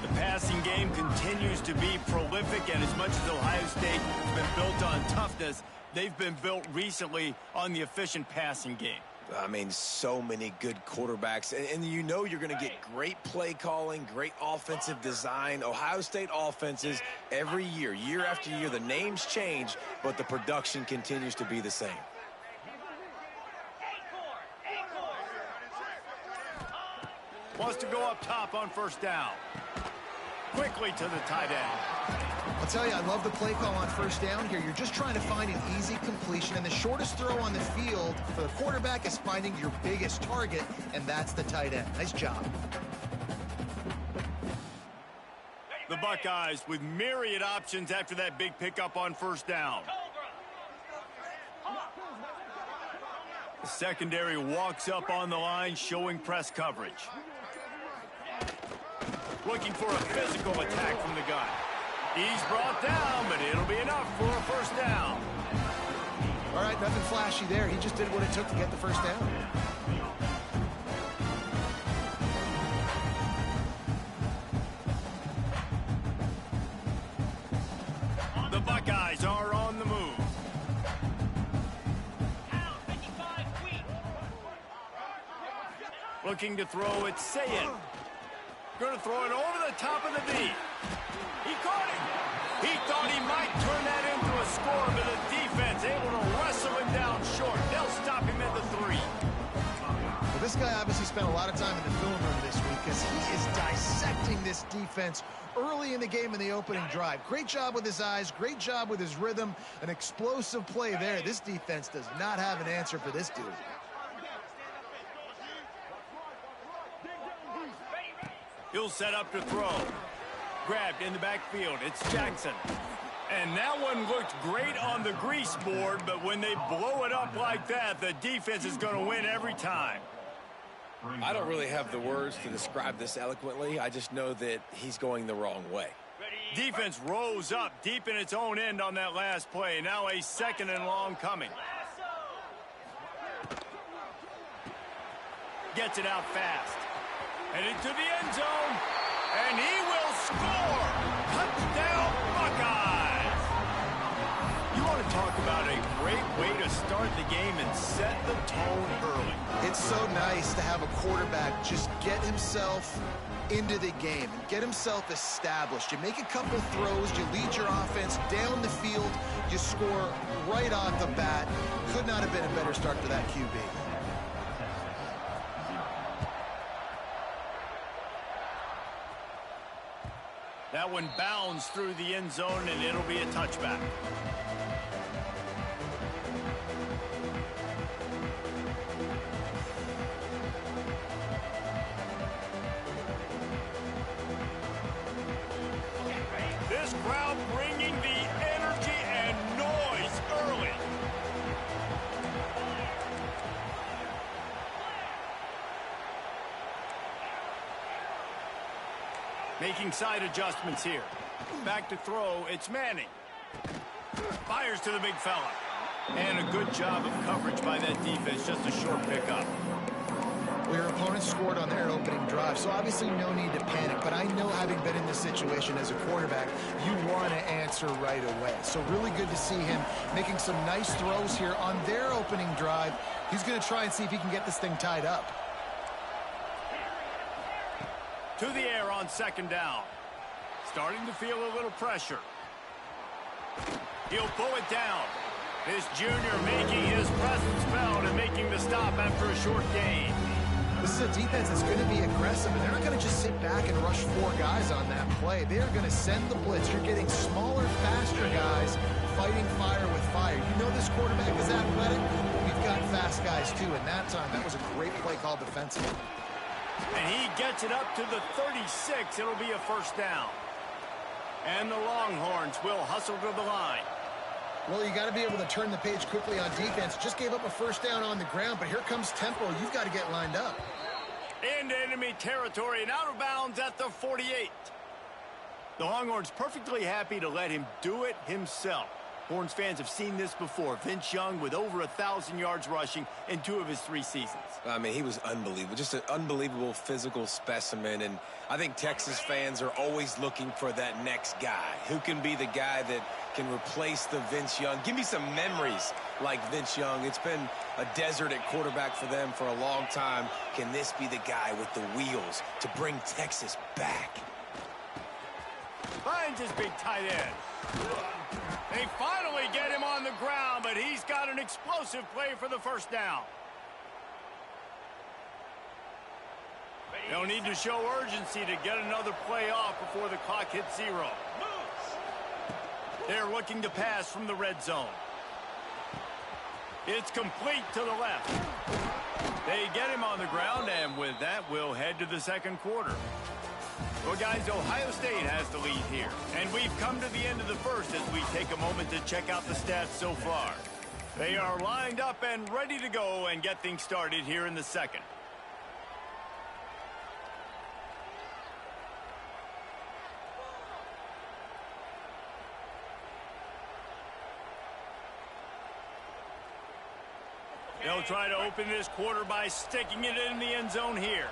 The passing game continues to be prolific, and as much as Ohio State has been built on toughness, they've been built recently on the efficient passing game. I mean, so many good quarterbacks, and you know you're going to get great play calling, great offensive design. Ohio State offenses every year, year after year, the names change, but the production continues to be the same. Wants to go up top on 1st down. Quickly to the tight end. I'll tell you, I love the play call on 1st down here. You're just trying to find an easy completion, and the shortest throw on the field for the quarterback is finding your biggest target, and that's the tight end. Nice job. The Buckeyes with myriad options after that big pickup on 1st down. The secondary walks up on the line, showing press coverage. Looking for a physical attack from the gun. He's brought down, but it'll be enough for a 1st down. All right, nothing flashy there. He just did what it took to get the 1st down. The Buckeyes are on the move. Looking to throw it, Sayed. Going to throw it over the top of the D. He caught him. He thought he might turn that into a score, but the defense able to wrestle him down short. They'll stop him at the 3. Well, this guy obviously spent a lot of time in the film room this week because he is dissecting this defense early in the game in the opening drive. Great job with his eyes, great job with his rhythm, an explosive play there. This defense does not have an answer for this dude. He'll set up to throw. Grabbed in the backfield. It's Jackson. And that one looked great on the grease board, but when they blow it up like that, the defense is going to win every time. I don't really have the words to describe this eloquently. I just know that he's going the wrong way. Defense rose up deep in its own end on that last play. Now a 2nd and long coming. Gets it out fast. Headed to the end zone. And he will score! Touchdown, Buckeyes! You want to talk about a great way to start the game and set the tone early. It's so nice to have a quarterback just get himself into the game and get himself established. You make a couple throws, you lead your offense down the field, you score right off the bat. Could not have been a better start for that QB. That one bounds through the end zone, and it'll be a touchback. This crowd bringing the energy and noise early. Making side adjustments here. Back to throw, it's Manning. Fires to the big fella. And a good job of coverage by that defense, just a short pickup. Well, your opponent scored on their opening drive, so obviously no need to panic. But I know, having been in this situation as a quarterback, you want to answer right away. So really good to see him making some nice throws here on their opening drive. He's going to try and see if he can get this thing tied up. To the air on 2nd down. Starting to feel a little pressure. He'll pull it down. This junior making his presence felt and making the stop after a short gain. This is a defense that's going to be aggressive, and they're not going to just sit back and rush 4 guys on that play. They are going to send the blitz. You're getting smaller, faster guys fighting fire with fire. You know this quarterback is athletic. We've got fast guys, too. And that time, that was a great play call defensively. And he gets it up to the 36. It'll be a first down. And the Longhorns will hustle to the line. Well, you got to be able to turn the page quickly on defense. Just gave up a first down on the ground, but here comes tempo. You've got to get lined up. Into enemy territory and out of bounds at the 48. The Longhorns perfectly happy to let him do it himself. Horns fans have seen this before. Vince Young with over 1,000 yards rushing in 2 of his 3 seasons. I mean, he was unbelievable. Just an unbelievable physical specimen. And I think Texas fans are always looking for that next guy. Who can be the guy that can replace the Vince Young? Give me some memories like Vince Young. It's been a desert at quarterback for them for a long time. Can this be the guy with the wheels to bring Texas back? Finds his big tight end. They finally get him on the ground, but he's got an explosive play for the first down. They'll need to show urgency to get another play off before the clock hits 0. They're looking to pass from the red zone. It's complete to the left. They get him on the ground, and with that, we'll head to the second quarter. Well, guys, Ohio State has the lead here. And we've come to the end of the first as we take a moment to check out the stats so far. They are lined up and ready to go and get things started here in the second. They'll try to open this quarter by sticking it in the end zone here.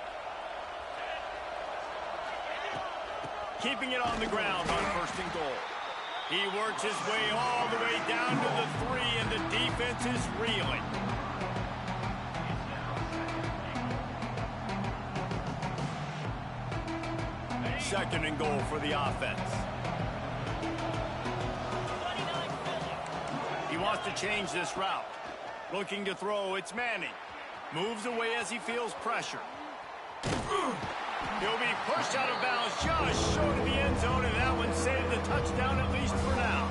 Keeping it on the ground on 1st and goal. He works his way all the way down to the 3, and the defense is reeling. Second and goal for the offense. He wants to change this route. Looking to throw, it's Manning. Moves away as he feels pressure. He'll be pushed out of bounds just short of the end zone, and that one saved the touchdown at least for now.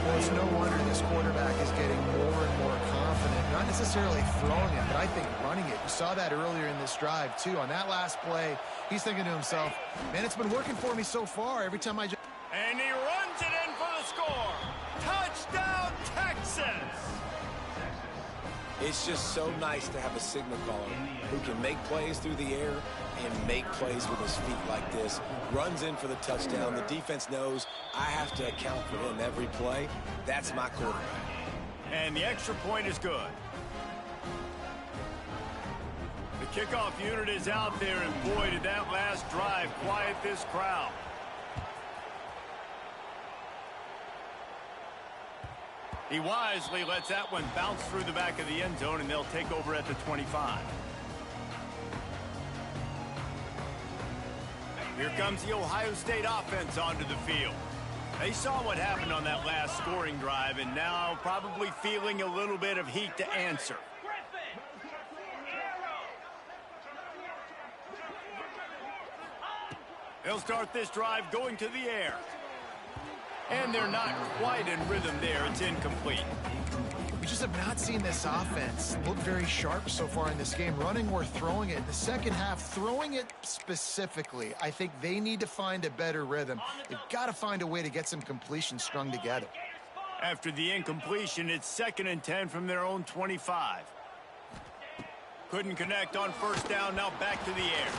Well, it's no wonder this quarterback is getting more and more confident. Not necessarily throwing it, but I think running it. You saw that earlier in this drive, too. On that last play, he's thinking to himself, man, it's been working for me so far. Every time I just... And he runs it in for the score. Touchdown, Texas! It's just so nice to have a signal caller who can make plays through the air and make plays with his feet like this. Runs in for the touchdown. The defense knows I have to account for him every play. That's my quarterback. And the extra point is good. The kickoff unit is out there, and boy, did that last drive quiet this crowd. He wisely lets that one bounce through the back of the end zone, and they'll take over at the 25. Here comes the Ohio State offense onto the field. They saw what happened on that last scoring drive, and now probably feeling a little bit of heat to answer. They'll start this drive going to the air. And they're not quite in rhythm there. It's incomplete. We just have not seen this offense look very sharp so far in this game, running or throwing it. In the second half, throwing it specifically, I think they need to find a better rhythm. They've got to find a way to get some completions strung together. After the incompletion, it's 2nd and 10 from their own 25. Couldn't connect on first down, now back to the air.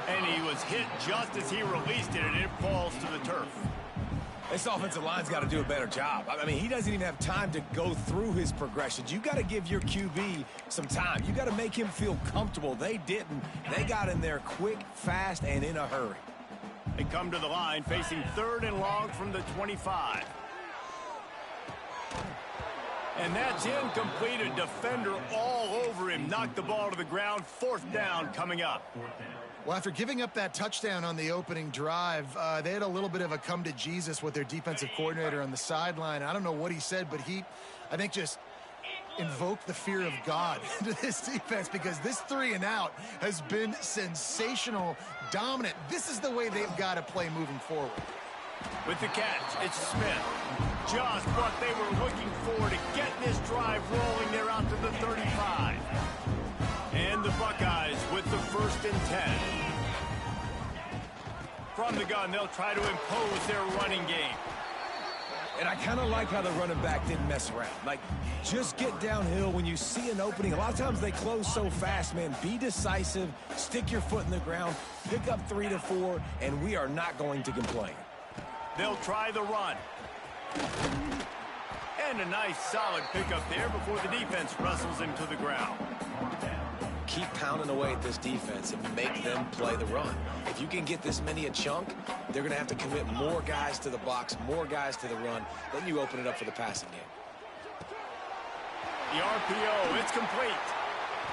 And he was hit just as he released it, and it falls to the turf. This offensive line's got to do a better job. I mean, he doesn't even have time to go through his progressions. You got to give your QB some time. You got to make him feel comfortable. They didn't. They got in there quick, fast, and in a hurry. They come to the line facing 3rd and long from the 25. And that's incomplete. A defender all over him. Knocked the ball to the ground. 4th down coming up. Well, after giving up that touchdown on the opening drive, they had a little bit of a come to Jesus with their defensive coordinator on the sideline. I don't know what he said, but he, I think, just invoked the fear of God into this defense, because this 3 and out has been sensational, dominant. This is the way they've got to play moving forward. With the catch, it's Smith. Just what they were looking for to get this drive rolling. They're out to the 35. And the Buckeyes with the 1st and 10. From the gun, they'll try to impose their running game. And I kind of like how the running back didn't mess around. Like, just get downhill when you see an opening. A lot of times they close so fast, man. Be decisive, stick your foot in the ground, pick up 3 to 4, and we are not going to complain. They'll try the run. And a nice solid pickup there before the defense wrestles him to the ground. Keep pounding away at this defense and make them play the run. If you can get this many a chunk, they're going to have to commit more guys to the box, more guys to the run. Then you open it up for the passing game. The RPO, it's complete.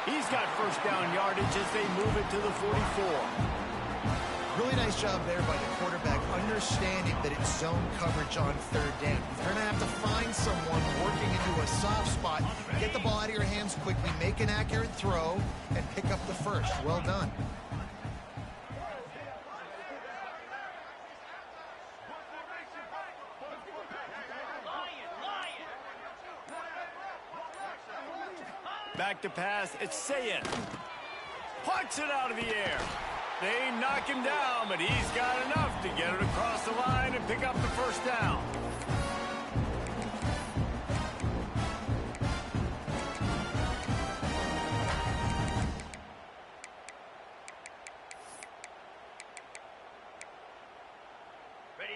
He's got 1st down yardage as they move it to the 44. Really nice job there by the quarterback, understanding that it's zone coverage on 3rd down. You're going to have to find someone working into a soft spot, get the ball out of your hands quickly, make an accurate throw, and pick up the 1st. Well done. Back to pass, it's Sayin. Plucks it out of the air. They knock him down, but he's got enough to get it across the line and pick up the 1st down.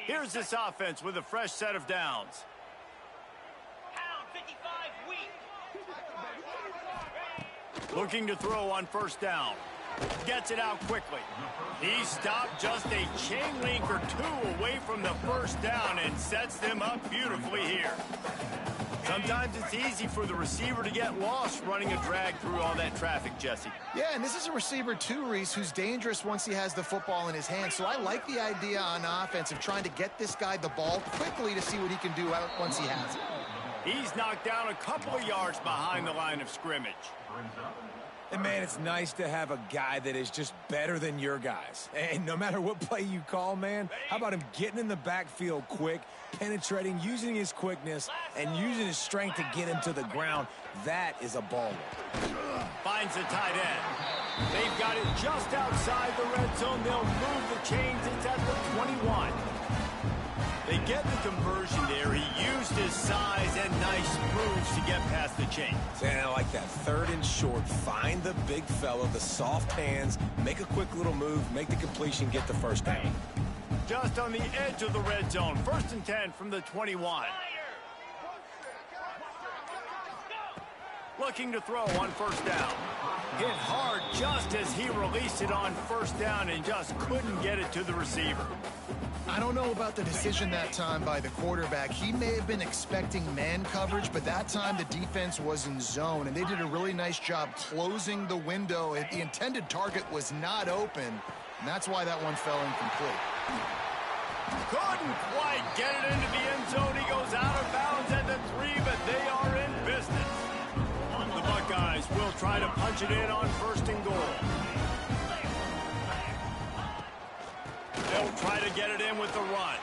Here's this offense with a fresh set of downs. Pound 55 weak. Looking to throw on 1st down. Gets it out quickly. He stopped just a chain link or 2 away from the 1st down and sets them up beautifully here. Sometimes it's easy for the receiver to get lost running a drag through all that traffic, Jesse. Yeah, and this is a receiver too, Reese, who's dangerous once he has the football in his hands. So I like the idea on offense of trying to get this guy the ball quickly to see what he can do out once he has it. He's knocked down a couple of yards behind the line of scrimmage. And, man, it's nice to have a guy that is just better than your guys. And no matter what play you call, man, how about him getting in the backfield quick, penetrating, using his quickness, and using his strength to get him to the ground? That is a baller. Finds the tight end. They've got it just outside the red zone. They'll move the chains. It's at the 21. They get the conversion there. He used his size and nice moves to get past the chains. And I like that 3rd and short. Find the big fella, the soft hands, make a quick little move, make the completion, get the 1st down. Just on the edge of the red zone. 1st and 10 from the 21. Looking to throw on 1st down. Hit hard just as he released it on 1st down and just couldn't get it to the receiver. I don't know about the decision that time by the quarterback. He may have been expecting man coverage, but that time the defense was in zone, and they did a really nice job closing the window. The intended target was not open, and that's why that one fell incomplete. Couldn't quite get it into the end zone. He goes out of bounds at the 3, but they are in business. The Buckeyes will try to punch it in on 1st and goal. They'll try to get it in with the run.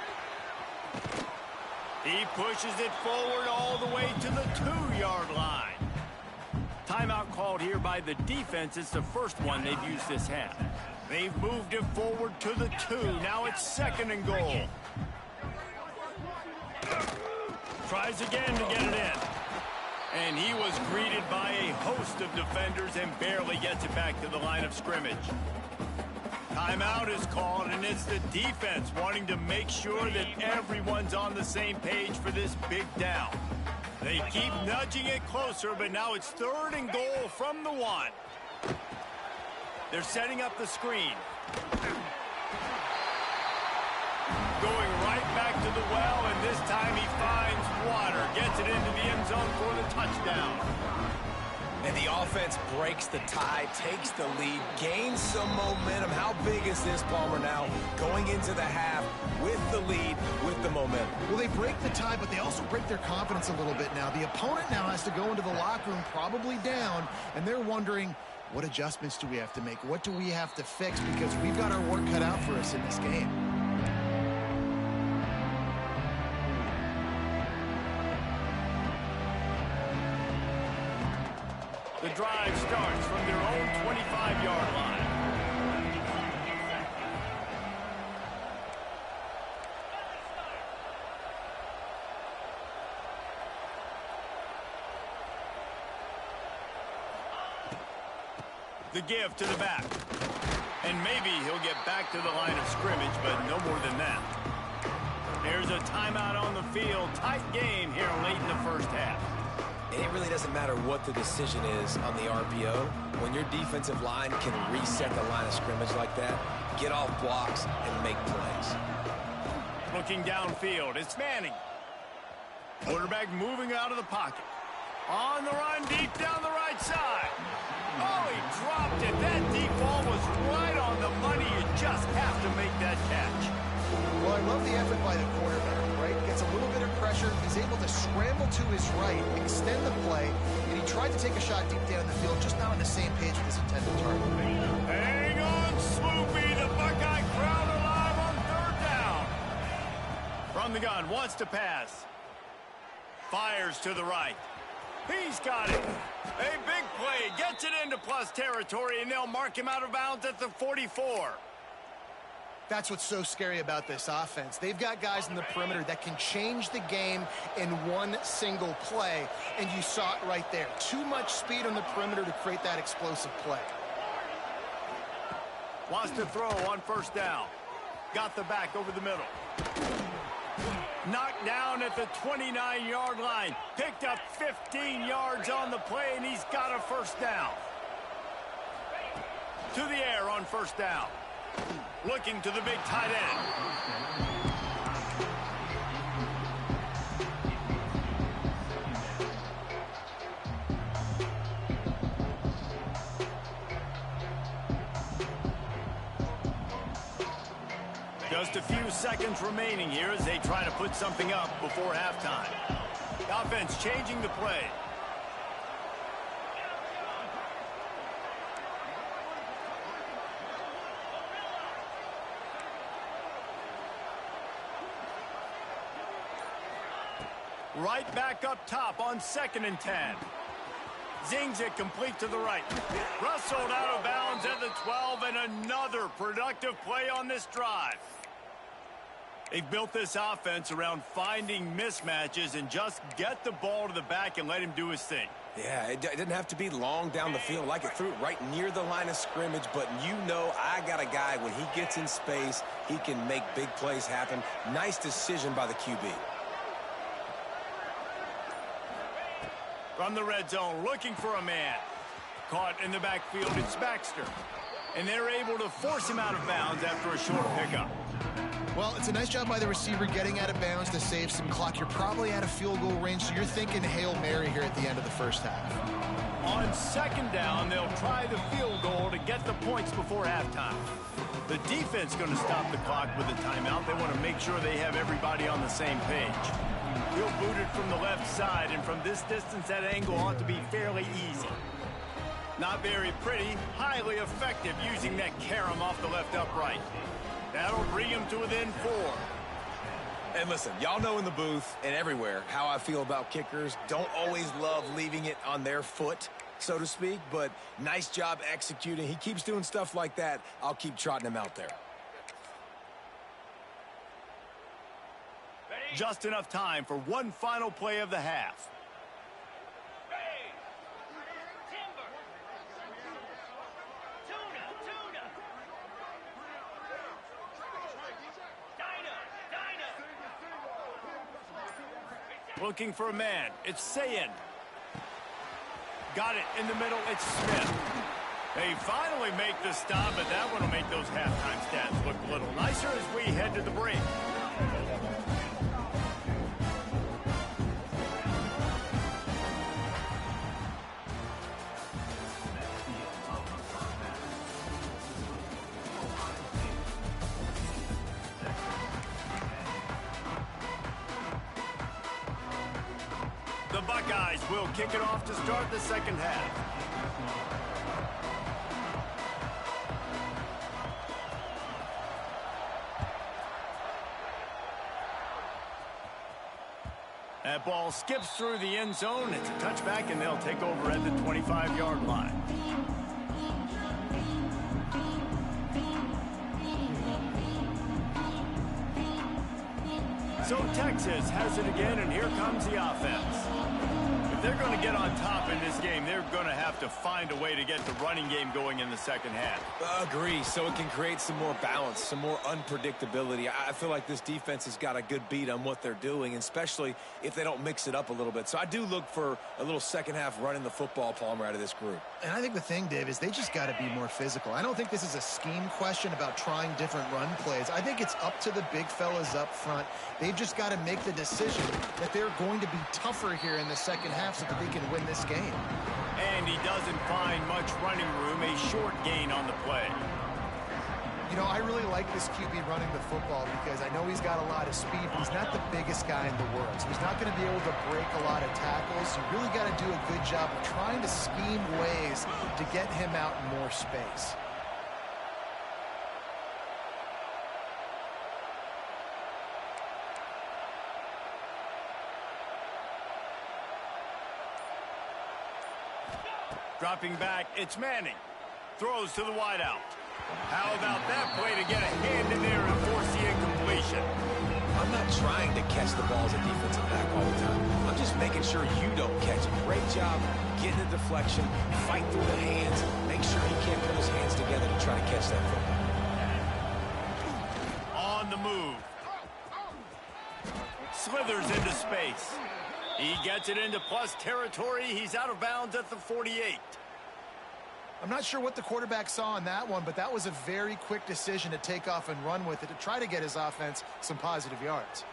He pushes it forward all the way to the 2-yard line. Timeout called here by the defense. It's the 1st one they've used this half. They've moved it forward to the 2. Now it's 2nd and goal. Tries again to get it in. And he was greeted by a host of defenders and barely gets it back to the line of scrimmage. Timeout is called, and it's the defense wanting to make sure that everyone's on the same page for this big down. They keep nudging it closer, but now it's 3rd and goal from the 1. They're setting up the screen. Going right back to the well, and this time he finds water. Gets it into the end zone for the touchdown. And the offense breaks the tie, takes the lead, gains some momentum. How big is this, Palmer, now going into the half with the lead, with the momentum? Well, they break the tie, but they also break their confidence a little bit now. The opponent now has to go into the locker room probably down, and they're wondering, what adjustments do we have to make? What do we have to fix? Because we've got our work cut out for us in this game. The drive starts from their own 25-yard line. The give to the back. And maybe he'll get back to the line of scrimmage, but no more than that. There's a timeout on the field. Tight game here late in the first half. And it really doesn't matter what the decision is on the RPO. When your defensive line can reset the line of scrimmage like that, get off blocks and make plays. Looking downfield, it's Manning. Quarterback moving out of the pocket. On the run, deep down the right side. Oh, he dropped it. That deep ball was right on the money. You just have to make that catch. Well, I love the effort by the quarterback, right? Gets a little bit of pressure. He's able to scramble to his right, extend the play, and he tried to take a shot deep down the field, just not on the same page with his intended target. Hang on, Swoopy. The Buckeye crowd alive on third down. From the gun, wants to pass. Fires to the right. He's got it. A big play. Gets it into plus territory, and they'll mark him out of bounds at the 44. That's what's so scary about this offense. They've got guys in the perimeter that can change the game in one single play, and you saw it right there. Too much speed on the perimeter to create that explosive play. Wants to throw on first down. Got the back over the middle. Knocked down at the 29-yard line. Picked up 15 yards on the play, and he's got a first down. To the air on first down. Looking to the big tight end. Just a few seconds remaining here as they try to put something up before halftime. The offense changing the play. Right back up top on 2nd and 10. Zings it complete to the right. Rustled out of bounds at the 12, and another productive play on this drive. They've built this offense around finding mismatches and just get the ball to the back and let him do his thing. Yeah, it didn't have to be long down the field. Like it threw it right near the line of scrimmage, but you know I got a guy, when he gets in space, he can make big plays happen. Nice decision by the QB. From the red zone, looking for a man. Caught in the backfield, it's Baxter. And they're able to force him out of bounds after a short pickup. Well, it's a nice job by the receiver getting out of bounds to save some clock. You're probably out of field goal range, so you're thinking Hail Mary here at the end of the first half. On 2nd down, they'll try the field goal to get the points before halftime. The defense going to stop the clock with a timeout. They want to make sure they have everybody on the same page. He'll boot it from the left side, and from this distance, that angle ought to be fairly easy. Not very pretty, highly effective using that carom off the left upright. That'll bring him to within 4. And listen, y'all know in the booth and everywhere how I feel about kickers. Don't always love leaving it on their foot, so to speak, but nice job executing. He keeps doing stuff like that. I'll keep trotting him out there. Just enough time for one final play of the half. Looking for a man. It's Sayin. Got it in the middle. It's Smith. They finally make the stop, but that one will make those halftime stats look a little nicer as we head to the break. The Buckeyes will kick it off to start the second half. That ball skips through the end zone. It's a touchback, and they'll take over at the 25-yard line. So Texas has it again, and here comes the offense. If they're going to get on top in this game, they're going to have to find a way to get the running game going in the second half. Agree, so it can create some more balance, some more unpredictability. I feel like this defense has got a good beat on what they're doing, especially if they don't mix it up a little bit. So I do look for a little second half running the football, Palmer, out of this group. And I think the thing, Dave, is they just got to be more physical. I don't think this is a scheme question about trying different run plays. I think it's up to the big fellas up front. They've just got to make the decision that they're going to be tougher here in the second half so that they can win this game. And he doesn't find much running room, a short gain on the play. You know, I really like this QB running the football because I know he's got a lot of speed, but he's not the biggest guy in the world. So he's not going to be able to break a lot of tackles. You really got to do a good job of trying to scheme ways to get him out in more space. Dropping back, it's Manning. Throws to the wideout. How about that play to get a hand in there and force the incompletion? I'm not trying to catch the ball as a defensive back all the time. I'm just making sure you don't catch it. Great job getting the deflection, fight through the hands, make sure he can't put his hands together to try to catch that football. On the move. Slithers into space. He gets it into plus territory. He's out of bounds at the 48. I'm not sure what the quarterback saw on that one, but that was a very quick decision to take off and run with it to try to get his offense some positive yards.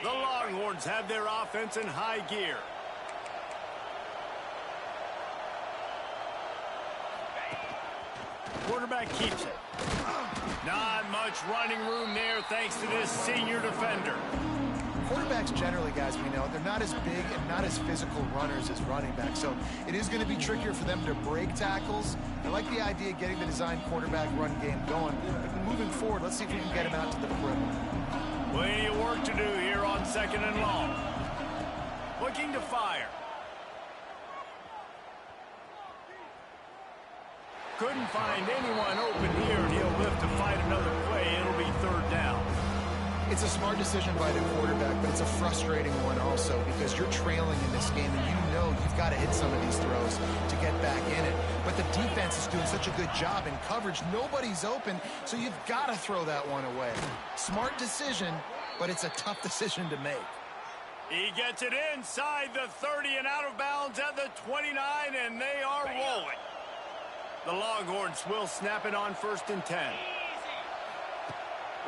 The Longhorns have their offense in high gear. Quarterback keeps it. Not much running room there thanks to this senior defender. Quarterbacks generally, guys, we know, they're not as big and not as physical runners as running backs, so it is going to be trickier for them to break tackles. I like the idea of getting the design quarterback run game going, but moving forward, let's see if we can get him out to the perimeter. Plenty of work to do here on 2nd and long. Looking to fire. Couldn't find anyone open here, and he'll live to fight another play. It'll be 3rd down. It's a smart decision by the quarterback, but it's a frustrating one also because you're trailing in this game and you know you've got to hit some of these throws to get back in it. But the defense is doing such a good job in coverage. Nobody's open, so you've got to throw that one away. Smart decision, but it's a tough decision to make. He gets it inside the 30 and out of bounds at the 29, and they are rolling. The Longhorns will snap it on 1st and 10.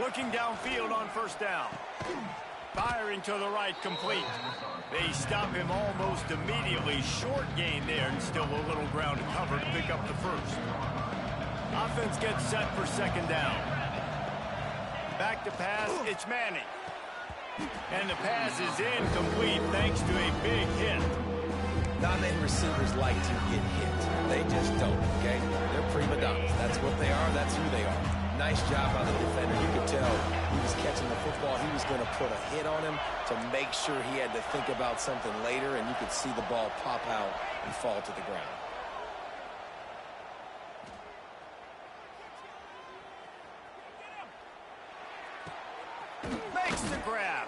Looking downfield on 1st down. Firing to the right, complete. They stop him almost immediately. Short gain there, and still a little ground to cover to pick up the 1st. Offense gets set for 2nd down. Back to pass, it's Manning. And the pass is incomplete thanks to a big hit. Not many receivers like to get hit. They just don't, okay? They're prima donnas. That's what they are. That's who they are. Nice job by the defender. You could tell he was catching the football. He was going to put a hit on him to make sure he had to think about something later, and you could see the ball pop out and fall to the ground. Makes the grab.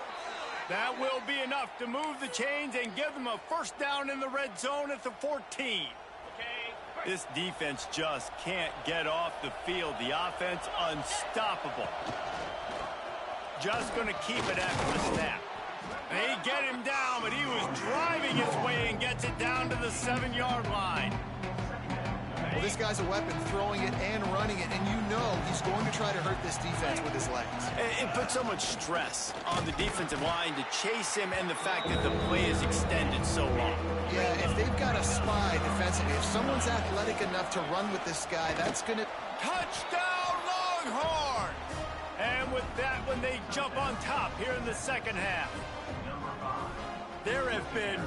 That will be enough to move the chains and give them a 1st down in the red zone at the 14. This defense just can't get off the field. The offense unstoppable. Just going to keep it after the snap. They get him down, but he was driving his way and gets it down to the 7-yard line. Well, this guy's a weapon, throwing it and running it, and you know he's going to try to hurt this defense with his legs. It puts so much stress on the defensive line to chase him, and the fact that the play is extended so long. Yeah, if they've got a spy defensively, if someone's athletic enough to run with this guy, that's going to... Touchdown, Longhorns! And with that one, they jump on top here in the 2nd half. There have been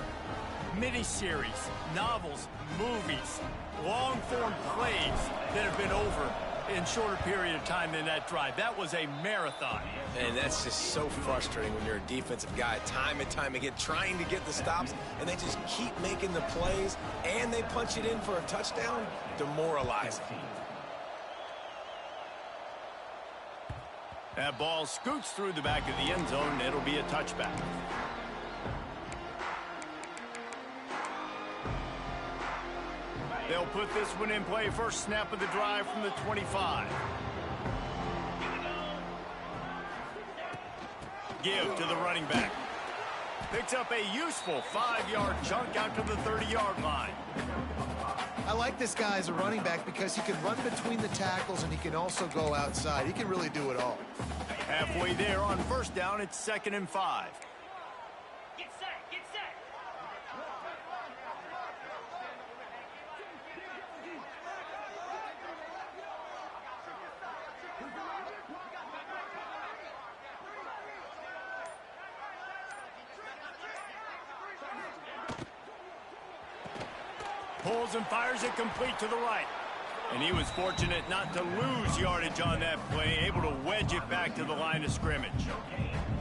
miniseries, novels, movies, long-form plays that have been over in shorter period of time than that drive. That was a marathon. And that's just so frustrating when you're a defensive guy, time and time again, trying to get the stops, and they just keep making the plays, and they punch it in for a touchdown. Demoralizing. That ball scoots through the back of the end zone. It'll be a touchback. They'll put this one in play. First snap of the drive from the 25. Give to the running back. Picks up a useful 5-yard chunk out to the 30-yard line. I like this guy as a running back because he can run between the tackles and he can also go outside. He can really do it all. Halfway there on first down, it's 2nd and 5. Get set, get set. Pulls and fires it complete to the right. And he was fortunate not to lose yardage on that play, able to wedge it back to the line of scrimmage.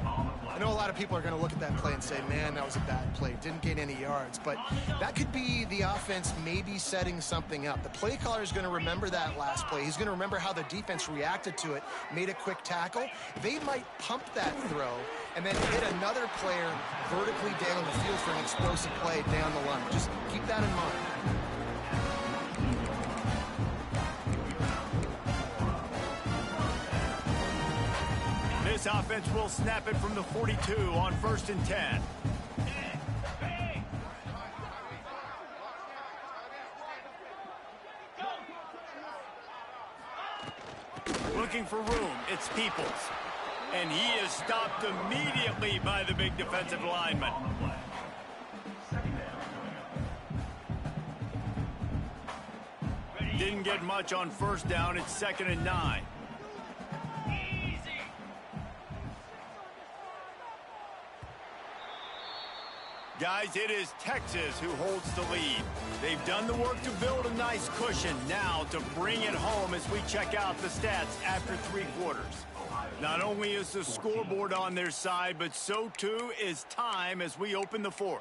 I know a lot of people are going to look at that play and say, man, that was a bad play. Didn't gain any yards. But that could be the offense maybe setting something up. The play caller is going to remember that last play. He's going to remember how the defense reacted to it, made a quick tackle. They might pump that throw and then hit another player vertically down the field for an explosive play down the line. Just keep that in mind. This offense will snap it from the 42 on 1st and 10. Looking for room, it's Peoples. And he is stopped immediately by the big defensive lineman. Didn't get much on first down, it's 2nd and 9. Guys, it is Texas who holds the lead. They've done the work to build a nice cushion. Now to bring it home as we check out the stats after 3 quarters. Not only is the scoreboard on their side, but so too is time as we open the 4th.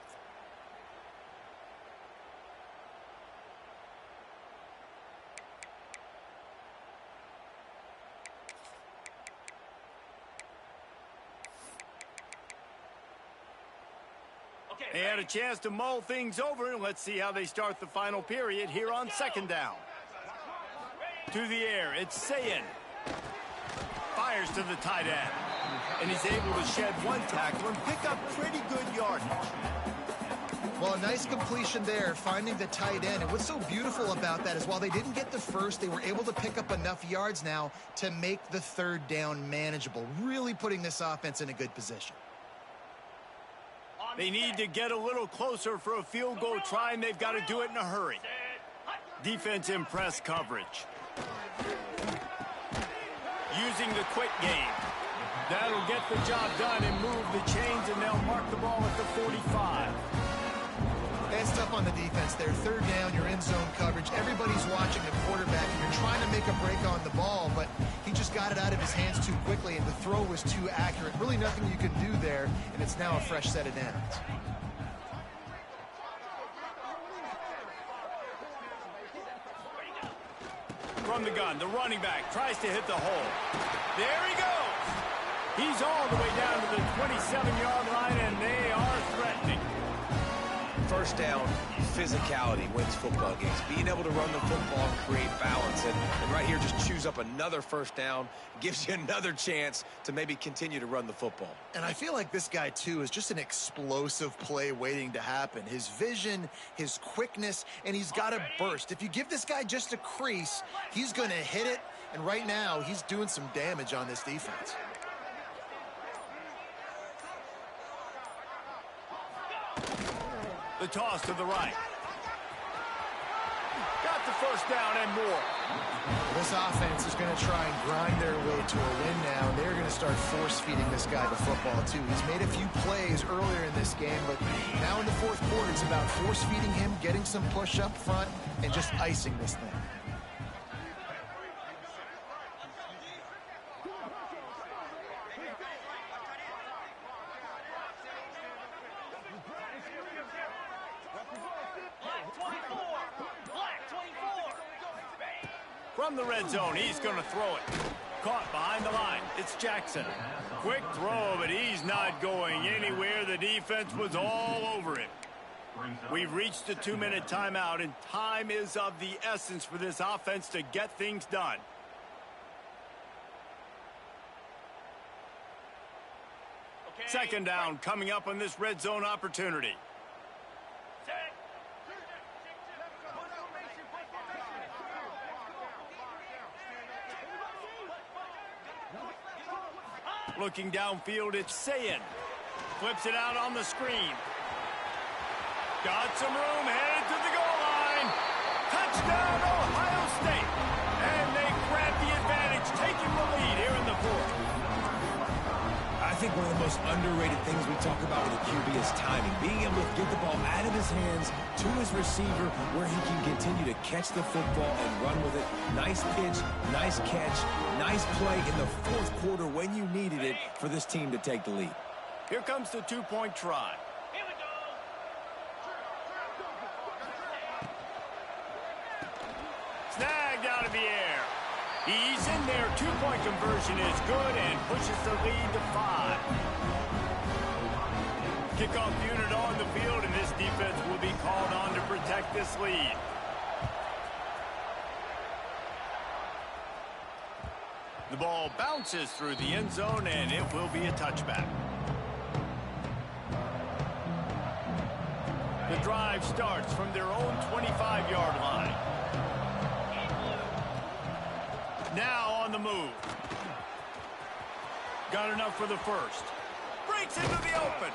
They had a chance to mull things over, and let's see how they start the final period here on 2nd down. To the air, it's Sayin. Fires to the tight end. And he's able to shed one tackle and pick up pretty good yardage. Well, a nice completion there, finding the tight end. And what's so beautiful about that is while they didn't get the first, they were able to pick up enough yards now to make the 3rd down manageable, really putting this offense in a good position. They need to get a little closer for a field goal try, and they've got to do it in a hurry. Defense in press coverage. Using the quick game. That'll get the job done and move the chains, and they'll mark the ball at the 45. It's tough on the defense there. 3rd down, you're in zone coverage. Everybody's watching the quarterback, and you're trying to make a break on the ball, but he just got it out of his hands too quickly, and the throw was too accurate. Really nothing you can do there, and it's now a fresh set of downs. From the gun, the running back tries to hit the hole. There he goes. He's all the way down to the 27-yard line, and they are threatening. First down, physicality wins football games. Being able to run the football, create balance. And right here, just choose up another first down, gives you another chance to maybe continue to run the football. And I feel like this guy, too, is just an explosive play waiting to happen. His vision, his quickness, and he's got a burst. If you give this guy just a crease, he's going to hit it. And right now, he's doing some damage on this defense. The toss to the right. Got the first down and more. This offense is going to try and grind their way to a win now. They're going to start force-feeding this guy the football, too. He's made a few plays earlier in this game, but now in the 4th quarter, it's about force-feeding him, getting some push up front, and just icing this thing. from the red zone. He's going to throw it. Caught behind the line. It's Jackson. Quick throw, but he's not going anywhere. The defense was all over him. We've reached the 2-minute timeout, and time is of the essence for this offense to get things done. Second down coming up on this red zone opportunity. Looking downfield, it's Sayin. Flips it out on the screen. Got some room, headed to the goal line. Touchdown, Ohio State. And they grab the advantage, taking the lead here in the fourth. I think one of the most underrated things we talk about with a QB is timing. Being able to get the ball out of his hands to his receiver where he can continue to catch the football and run with it. Nice pitch, nice catch, nice play in the fourth quarter when you needed it for this team to take the lead. Here comes the two-point try. Here we go. Snagged out of the air. He's in there. Two-point conversion is good and pushes the lead to 5. Kickoff unit on the field, and this defense will be called on to protect this lead. The ball bounces through the end zone, and it will be a touchback. The drive starts from their own 25-yard line. Now on the move. Got enough for the first. Breaks into the open.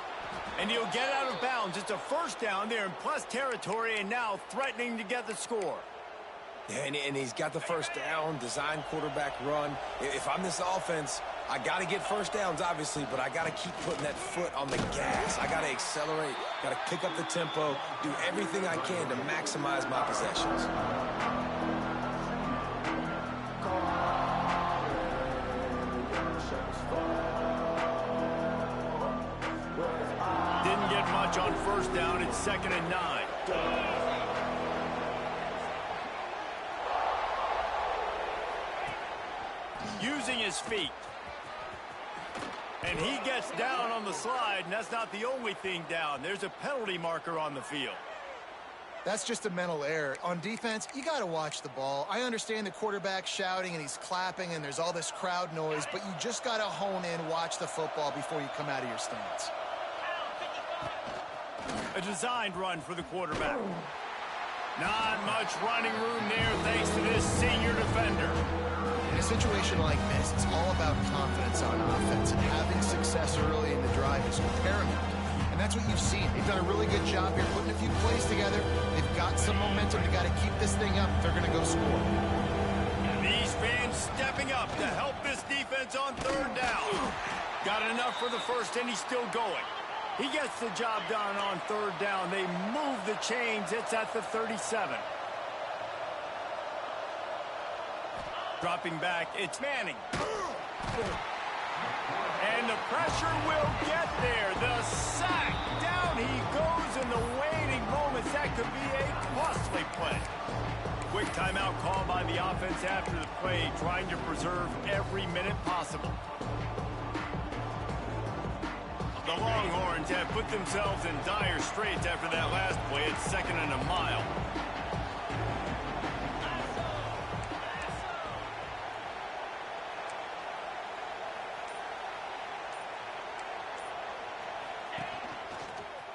And he'll get out of bounds. It's a first down there in plus territory, and now threatening to get the score. And he's got the first down, design quarterback run. If I'm this offense, I got to get first downs, obviously, but I got to keep putting that foot on the gas. I got to accelerate, got to pick up the tempo, do everything I can to maximize my possessions. Didn't get much on first down. It's 2nd and 9. Using his feet. And he gets down on the slide, and that's not the only thing down. There's a penalty marker on the field. That's just a mental error. On defense, you got to watch the ball. I understand the quarterback shouting and he's clapping and there's all this crowd noise, but you just got to hone in, watch the football before you come out of your stance. A designed run for the quarterback. Not much running room there thanks to this senior defender. In a situation like this, it's all about confidence on offense, and having success early in the drive is paramount. And that's what you've seen. They've done a really good job here putting a few plays together. They've got some momentum. They've got to keep this thing up if they're going to go score. These fans stepping up to help this defense on third down. Got enough for the first, and he's still going. He gets the job done on third down. They move the chains. It's at the 37. Dropping back, it's Manning. And the pressure will get there. The sack. Down he goes in the waiting moments. That could be a costly play. Quick timeout called by the offense after the play, trying to preserve every minute possible. The Longhorns have put themselves in dire straits after that last play. It's 2nd and a mile.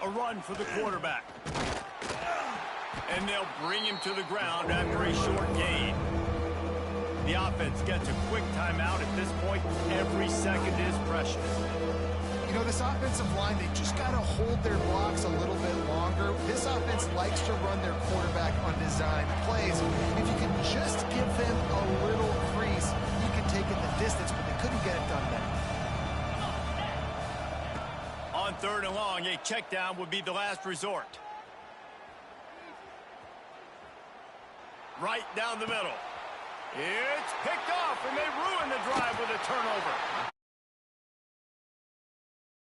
A run for the quarterback. And they'll bring him to the ground after a short gain. The offense gets a quick timeout. At this point, every second is precious. You know, this offensive line, they just got to hold their blocks a little bit longer. This offense likes to run their quarterback on design plays. If you can just give them a little crease, you can take it the distance, but they couldn't get it done there. On 3rd and long, a check down would be the last resort. Right down the middle. It's picked off, and they ruin the drive with a turnover.